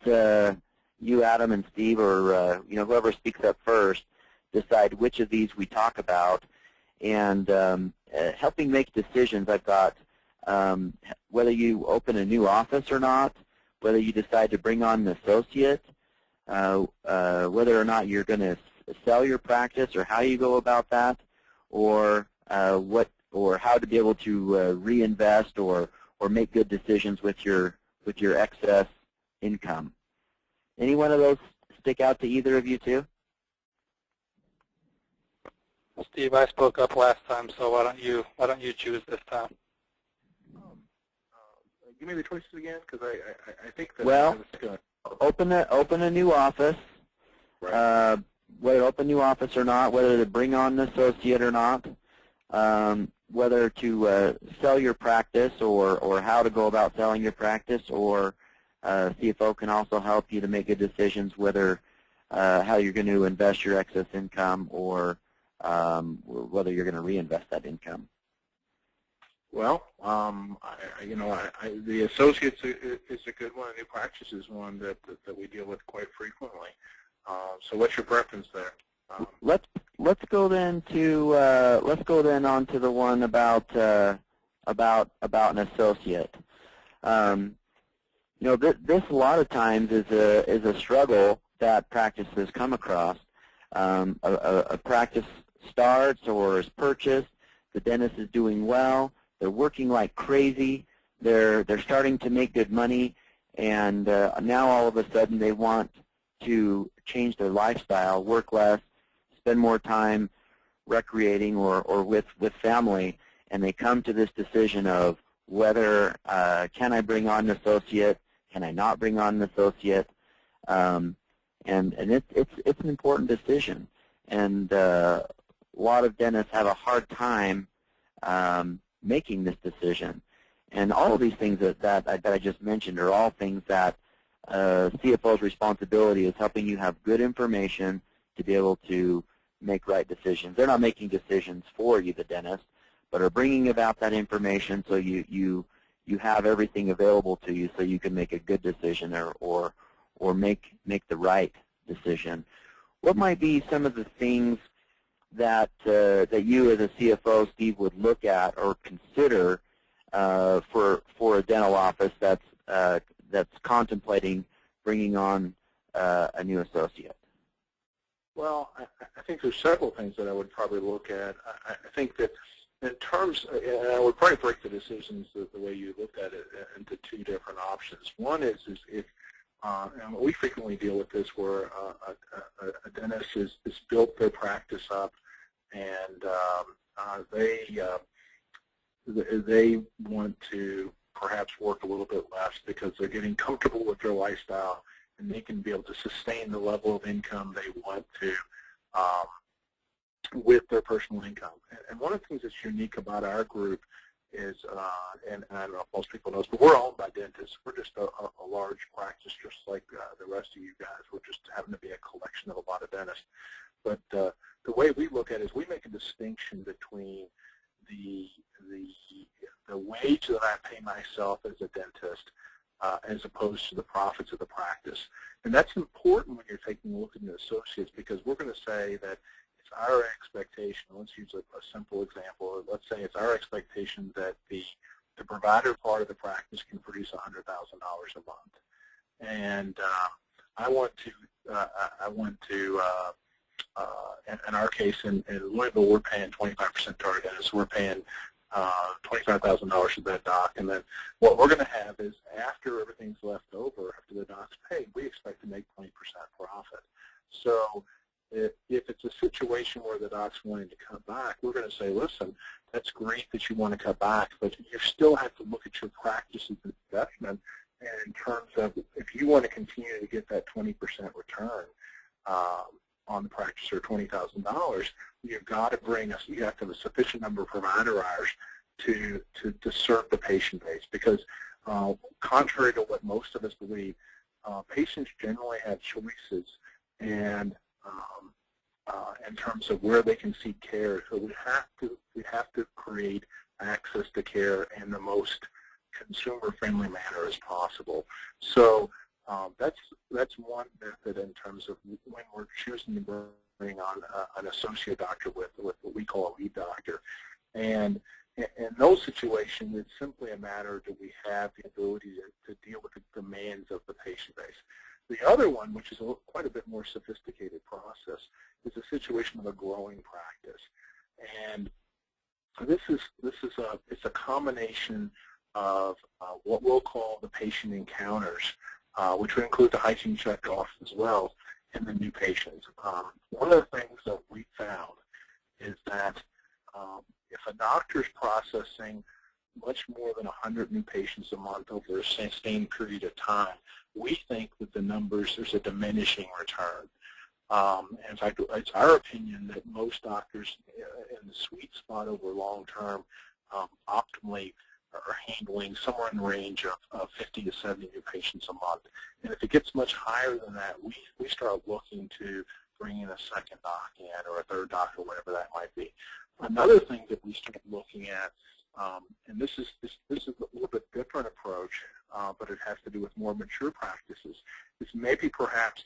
you, Adam, and Steve, or whoever speaks up first, decide which of these we talk about. And helping make decisions, I've got whether you open a new office or not, whether you decide to bring on an associate, whether or not you're going to sell your practice or how you go about that, or how to be able to reinvest or make good decisions with your excess income. Any one of those stick out to either of you two? Steve, I spoke up last time, so why don't you choose this time? Give me the choices again, because I think that Well, I was going to open a new office. right. Whether to open a new office or not, whether to bring on an associate or not, whether to sell your practice or how to go about selling your practice, or CFO can also help you to make good decisions whether how you're going to invest your excess income or whether you're going to reinvest that income. Well, the associates is a good one. The new practice is one that we deal with quite frequently. So, what's your preference there? Let's go then on to the one about an associate. This a lot of times is a struggle that practices come across. A practice starts or is purchased. The dentist is doing well. They're working like crazy. They're starting to make good money, and now all of a sudden they want to change their lifestyle, work less, spend more time recreating or with family, and they come to this decision of whether can I bring on an associate, can I not bring on an associate, and it's an important decision, and a lot of dentists have a hard time making this decision. And all of these things that I just mentioned are all things that CFO's responsibility is helping you have good information to be able to make right decisions. They're not making decisions for you, the dentist, but are bringing about that information so you have everything available to you so you can make a good decision or make the right decision. What might be some of the things that you as a CFO, Steve, would look at or consider for a dental office that's contemplating bringing on a new associate? Well, I think there's several things that I would probably look at. I think that in terms, and I would probably break the decisions the way you looked at it into two different options. One is if, and we frequently deal with this, where a dentist has built their practice up, and they want to perhaps work a little bit less because they're getting comfortable with their lifestyle, and they can be able to sustain the level of income they want to with their personal income. And one of the things that's unique about our group is, and I don't know if most people know this, but we're owned by dentists. We're just a large practice, just like the rest of you guys. We're just happen to be a collection of a lot of dentists. But the way we look at it is we make a distinction between the wage that I pay myself as a dentist as opposed to the profits of the practice. And that's important when you're taking a look at your associates, because we're going to say that it's our expectation. Let's use a simple example. Let's say it's our expectation that the provider part of the practice can produce $100,000 a month, and I want to in our case in Louisville, we're paying 25% to our dentists. We're paying $25,000 to that doc, and then what we're going to have is, after everything's left over, after the doc's paid, we expect to make 20% profit. So if it's a situation where the doc's wanting to cut back, we're going to say, listen, that's great that you want to cut back, but you still have to look at your practice as an investment, and in terms of if you want to continue to get that 20% return on the practice, or $20,000, you've got to bring us. You have to have a sufficient number of provider hours to serve the patient base, because contrary to what most of us believe, patients generally have choices, and in terms of where they can seek care. So we have to create access to care in the most consumer-friendly manner as possible. So that's one method in terms of when we're choosing to bring on an associate doctor with what we call a lead doctor. And in those situations, it's simply a matter, do we have the ability to deal with the demands of the patient base? The other one, which is quite a bit more sophisticated process, is a situation of a growing practice. And it's a combination of what we'll call the patient encounters, which would include the hygiene check-offs as well, and the new patients. One of the things that we found is that if a doctor's processing much more than 100 new patients a month over a sustained period of time, we think that the numbers, there's a diminishing return. And in fact, it's our opinion that most doctors in the sweet spot over long term optimally are handling somewhere in the range of 50 to 70 new patients a month. And if it gets much higher than that, we start looking to bring in a second doc in, or a third doc, or whatever that might be. Another thing that we started looking at, and this is a little bit different approach, but it has to do with more mature practices, is maybe perhaps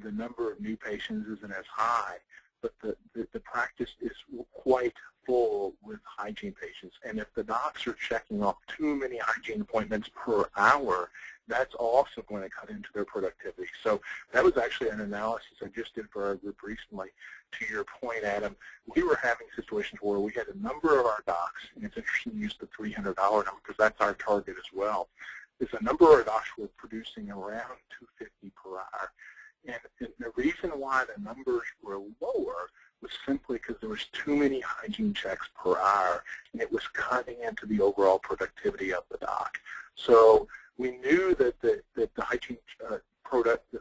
the number of new patients isn't as high, but the practice is quite full with hygiene patients. And if the docs are checking off too many hygiene appointments per hour, that's also going to cut into their productivity. So that was actually an analysis I just did for our group recently. To your point, Adam, we were having situations where we had a number of our docs, and it's interesting to use the $300 number because that's our target as well, is a number of our docs were producing around $250 per hour. And the reason why the numbers were lower was simply because there was too many hygiene checks per hour, and it was cutting into the overall productivity of the doc. So we knew that the hygiene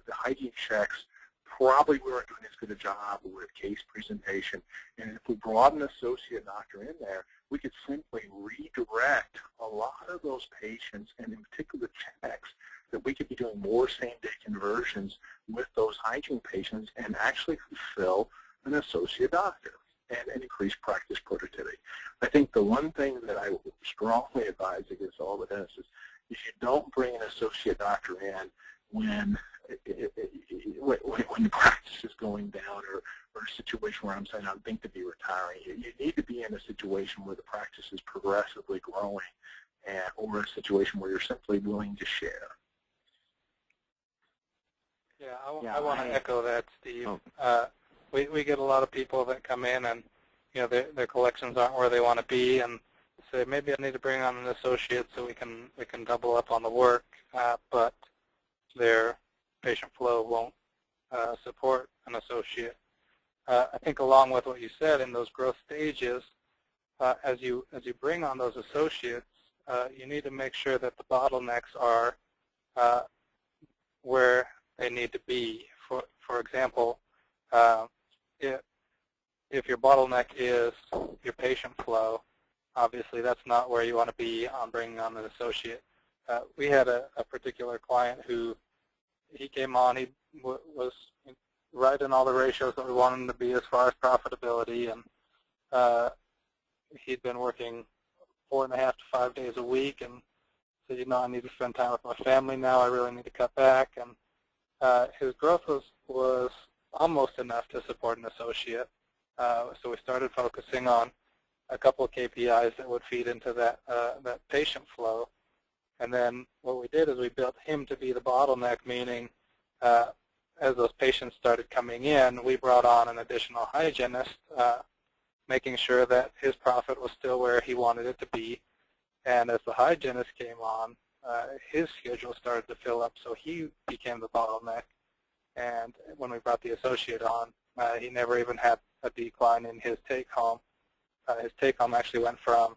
hygiene checks probably weren't doing as good a job with case presentation. And if we brought an associate doctor in there, we could simply redirect a lot of those patients, and in particular the checks, that we could be doing more same-day conversions with those hygiene patients and actually fulfill an associate doctor and increase practice productivity. I think the one thing that I would strongly advise against all the dentists is you don't bring an associate doctor in when the practice is going down, or a situation where I'm saying I think to be retiring. You need to be in a situation where the practice is progressively growing, or a situation where you're simply willing to share. Yeah, I want to echo that, Steve. We get a lot of people that come in and their collections aren't where they want to be, and say maybe I need to bring on an associate so we can double up on the work, but their patient flow won't support an associate. I think along with what you said, in those growth stages, as you bring on those associates, you need to make sure that the bottlenecks are where they need to be. For example, if your bottleneck is your patient flow, obviously that's not where you want to be on bringing on an associate. We had a particular client who he came on, he was right in all the ratios that we wanted him to be as far as profitability, and he'd been working 4.5 to 5 days a week, and said, I need to spend time with my family now, I really need to cut back, and his growth was almost enough to support an associate. So we started focusing on a couple of KPIs that would feed into that patient flow. And then what we did is we built him to be the bottleneck, meaning as those patients started coming in, we brought on an additional hygienist, making sure that his profit was still where he wanted it to be. And as the hygienist came on, his schedule started to fill up, so he became the bottleneck. And when we brought the associate on, he never even had a decline in his take-home. His take-home actually went from,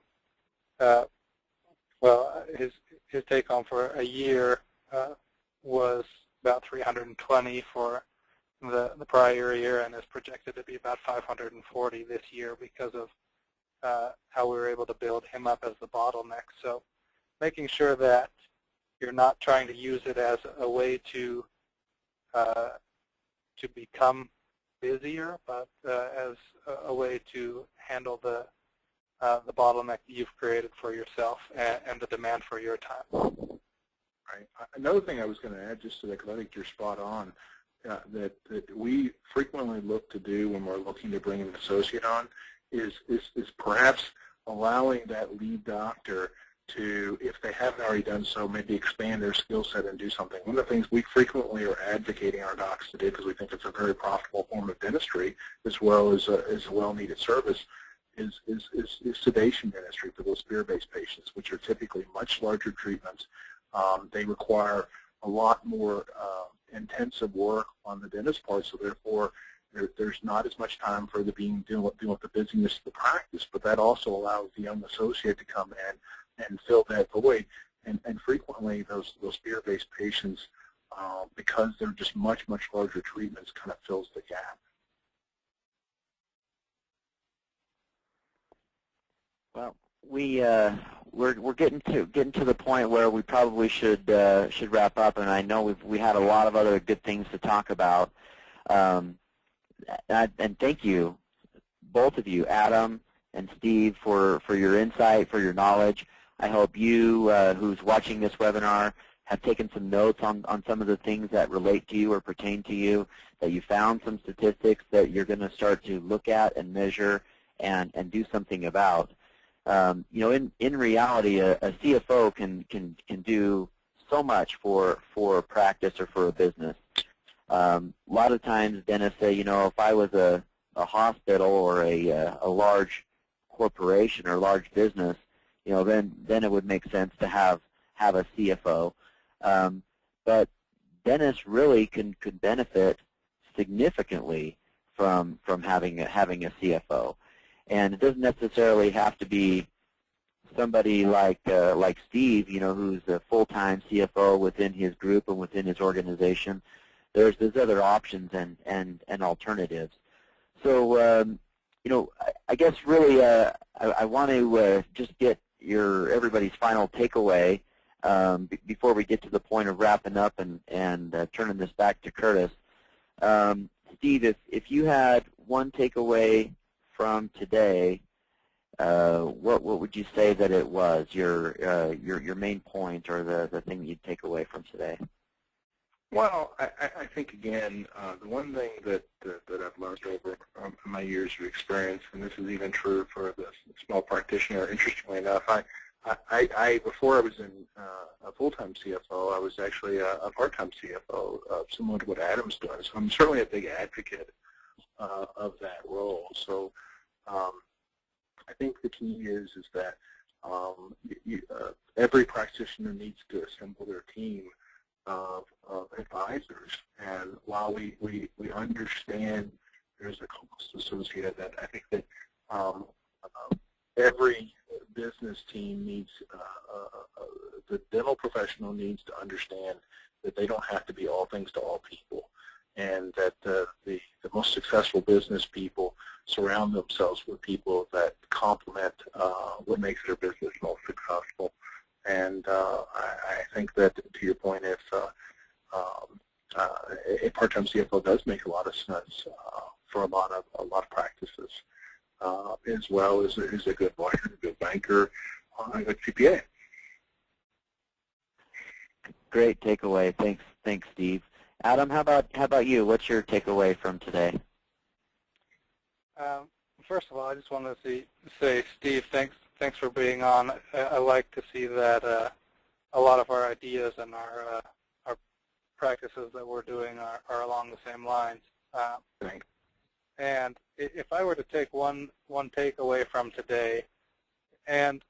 his take-home for a year was about 320 for the prior year, and is projected to be about 540 this year because of how we were able to build him up as the bottleneck. So making sure that you're not trying to use it as a way to become busier, but as a way to handle the bottleneck that you've created for yourself and the demand for your time. Right. Another thing I was going to add, just so that, because I think you're spot on, that we frequently look to do when we're looking to bring an associate on is perhaps allowing that lead doctor to, if they haven't already done so, maybe expand their skill set and do something. One of the things we frequently are advocating our docs to do, because we think it's a very profitable form of dentistry as well as a well-needed service, sedation ministry for those fear-based patients, which are typically much larger treatments. They require a lot more intensive work on the dentist part, so therefore there's not as much time for dealing with the busyness of the practice, but that also allows the young associate to come in and fill that void. And frequently those fear-based patients, because they're just much larger treatments, kind of fills the gap. Well, we're getting to the point where we probably should wrap up, and I know we had a lot of other good things to talk about. And thank you, both of you, Adam and Steve, for your insight, for your knowledge. I hope you, who's watching this webinar, have taken some notes on some of the things that relate to you or pertain to you, that you found some statistics that you're going to start to look at and measure and do something about. You know, in reality, a CFO can do so much for a practice or for a business. A lot of times dentists say, you know, if I was a hospital or a large corporation or a large business, you know, then it would make sense to have a CFO. But dentists really could benefit significantly from having a CFO. And it doesn't necessarily have to be somebody like Steve, you know, who's a full-time CFO within his group and within his organization. There's other options and alternatives. So, you know, I guess really I want to just get everybody's final takeaway before we get to the point of wrapping up and turning this back to Curtis. Steve, if you had one takeaway from today, what would you say that it was, your main point or the thing you'd take away from today? Well, I think, again, the one thing that I've learned over my years of experience, and this is even true for the small practitioner, interestingly enough, before I was a full-time CFO, I was actually a part-time CFO, similar to what Adam's doing. So I'm certainly a big advocate of that role. So I think the key is that every practitioner needs to assemble their team of advisors, and while we understand there's a cost associated with that, I think that every business team needs, the dental professional needs to understand that they don't have to be all things to all people, and that the most successful business people surround themselves with people that complement what makes their business most successful. And I think that, to your point, if a part-time CFO does make a lot of sense for a lot of practices, as well as a good lawyer, a good banker, a good CPA. Great takeaway. Thanks, Steve. Adam, how about you? What's your takeaway from today? First of all, I just wanted to say, Steve, thanks for being on. I like to see that a lot of our ideas and our practices that we're doing are along the same lines. Thanks. And if I were to take one takeaway from today, and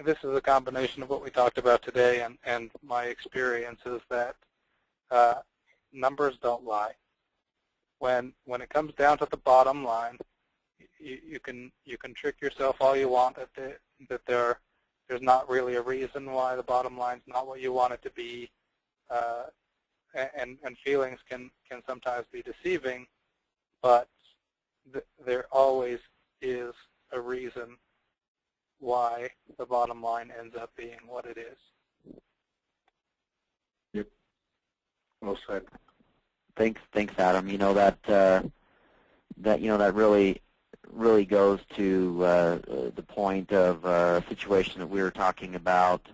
this is a combination of what we talked about today and my experience, is that numbers don't lie. When it comes down to the bottom line, you can trick yourself all you want that there's not really a reason why the bottom line's not what you want it to be, and feelings can sometimes be deceiving, but there always is a reason why the bottom line ends up being what it is. Yep. Well said. Thanks, Adam. You know that really goes to the point of a situation that we were talking about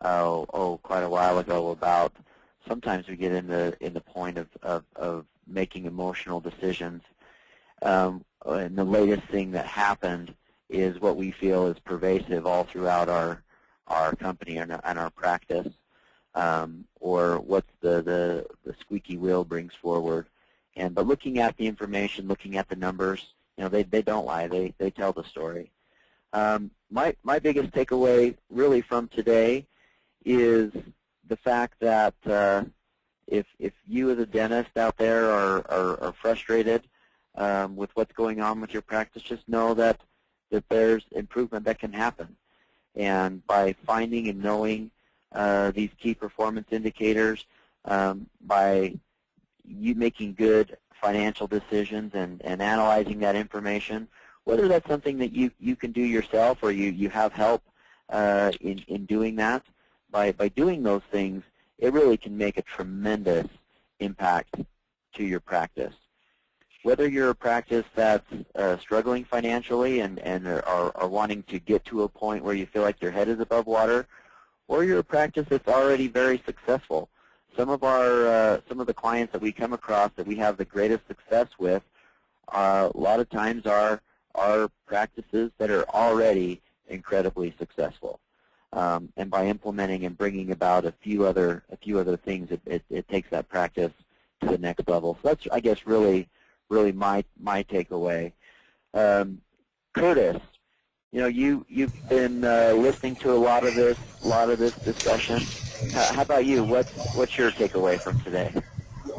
quite a while ago, about sometimes we get in the point of making emotional decisions. And the latest thing that happened is what we feel is pervasive all throughout our company and our practice, or what the squeaky wheel brings forward. But looking at the information, looking at the numbers, you know, they don't lie. They tell the story. My biggest takeaway really from today is the fact that if you as a dentist out there are frustrated with what's going on with your practice, just know that there's improvement that can happen. And by finding and knowing these key performance indicators, by you making good financial decisions and analyzing that information, whether that's something that you can do yourself or you have help in doing that, by doing those things, it really can make a tremendous impact to your practice. Whether you're a practice that's struggling financially and are wanting to get to a point where you feel like your head is above water, or you're a practice that's already very successful. Some of the clients that we come across that we have the greatest success with, a lot of times are practices that are already incredibly successful. And by implementing and bringing about a few other things, it takes that practice to the next level. So that's, I guess, really my takeaway. Curtis, you've been listening to a lot of this discussion. How about you? What's your takeaway from today?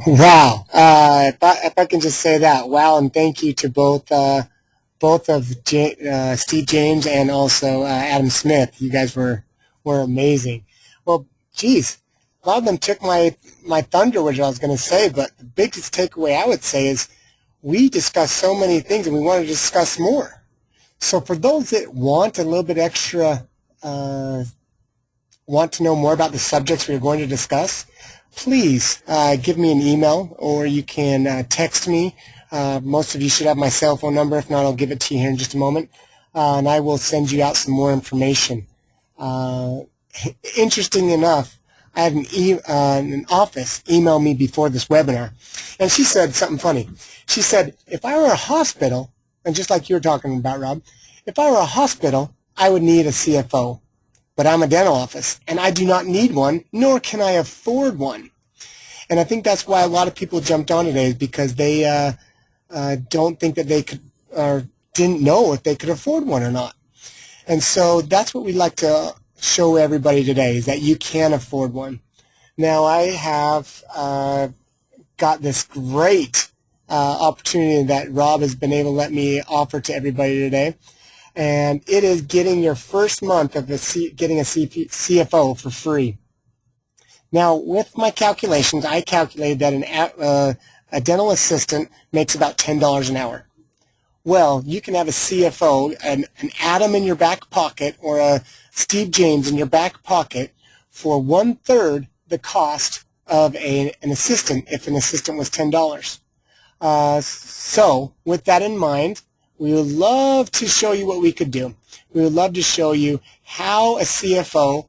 Wow. If I can just say that, wow, and thank you to both of Steve James and also Adam Smith. You guys were amazing. Well, geez, a lot of them took my thunder, which I was going to say, but the biggest takeaway I would say is we discussed so many things and we want to discuss more. So for those that want a little bit extra, want to know more about the subjects we're going to discuss, please give me an email, or you can text me. Most of you should have my cell phone number. If not, I'll give it to you here in just a moment, and I will send you out some more information. Interesting enough, I had an office email me before this webinar, and she said something funny. She said, if I were a hospital, and just like you were talking about, Rob, if I were a hospital, I would need a CFO. But I'm a dental office, and I do not need one, nor can I afford one. And I think that's why a lot of people jumped on today, is because they don't think that they could, or didn't know if they could afford one or not. And so that's what we'd like to show everybody today, is that you can afford one. Now, I have got this great opportunity that Rob has been able to let me offer to everybody today. And it is getting your first month of getting a CFO for free. Now, with my calculations, I calculated that a dental assistant makes about $10 an hour. Well, you can have a CFO, an Adam in your back pocket, or a Steve James in your back pocket for 1/3 the cost of an assistant, if an assistant was $10. So, with that in mind, we would love to show you what we could do. We would love to show you how a CFO,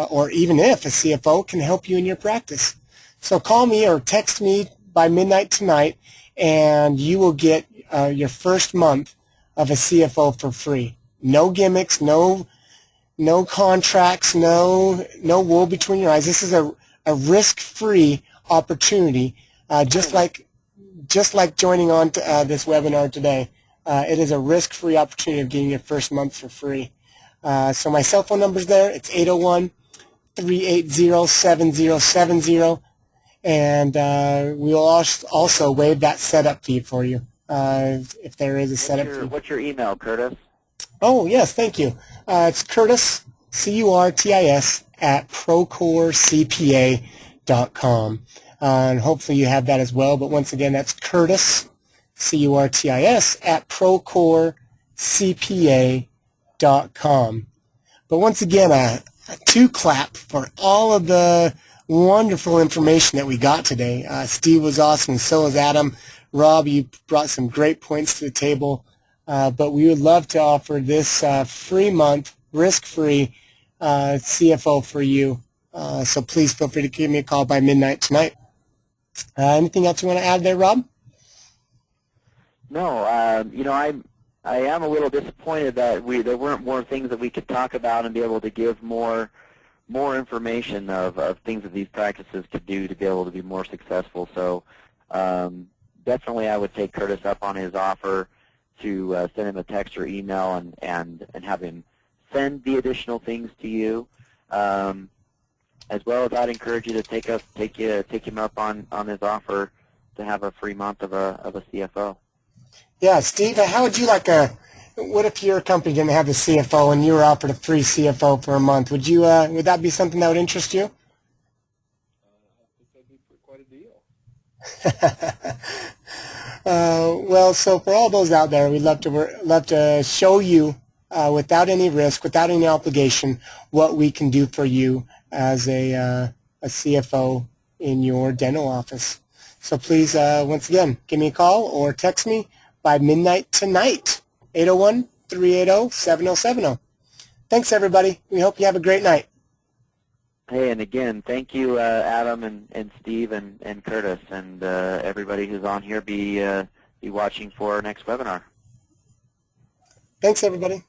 or even if a CFO, can help you in your practice. So call me or text me by midnight tonight, and you will get your first month of a CFO for free. No gimmicks, no contracts, no wool between your eyes. This is a risk-free opportunity, just like joining on to this webinar today. It is a risk-free opportunity of getting your first month for free. So my cell phone number is there. It's 801-380-7070. And we will also waive that setup fee for you if there is a setup fee. What's your email, Curtis? Oh, yes, thank you. It's Curtis, C-U-R-T-I-S, at procorecpa.com. And hopefully you have that as well. But once again, that's Curtis, C-U-R-T-I-S, at procorecpa.com. But once again, a two-clap for all of the wonderful information that we got today. Steve was awesome, and so was Adam. Rob, you brought some great points to the table. But we would love to offer this free month, risk-free CFO for you. So please feel free to give me a call by midnight tonight. Anything else you want to add there, Rob? No, I am a little disappointed that there weren't more things that we could talk about and be able to give more information of things that these practices could do to be able to be more successful. So definitely I would take Curtis up on his offer to send him a text or email and have him send the additional things to you. As well as I'd encourage you to take him up on his offer to have a free month of a CFO. Yeah, Steve, how would you like what if your company didn't have a CFO and you were offered a free CFO for a month? Would that be something that would interest you? I think that'd be quite a deal. Well, so for all those out there, we'd love to show you without any risk, without any obligation, what we can do for you as a CFO in your dental office. So please, once again, give me a call or text me by midnight tonight, 801-380-7070. Thanks, everybody. We hope you have a great night. Hey, and again, thank you, Adam and Steve and Curtis and everybody who's on here. Be watching for our next webinar. Thanks, everybody.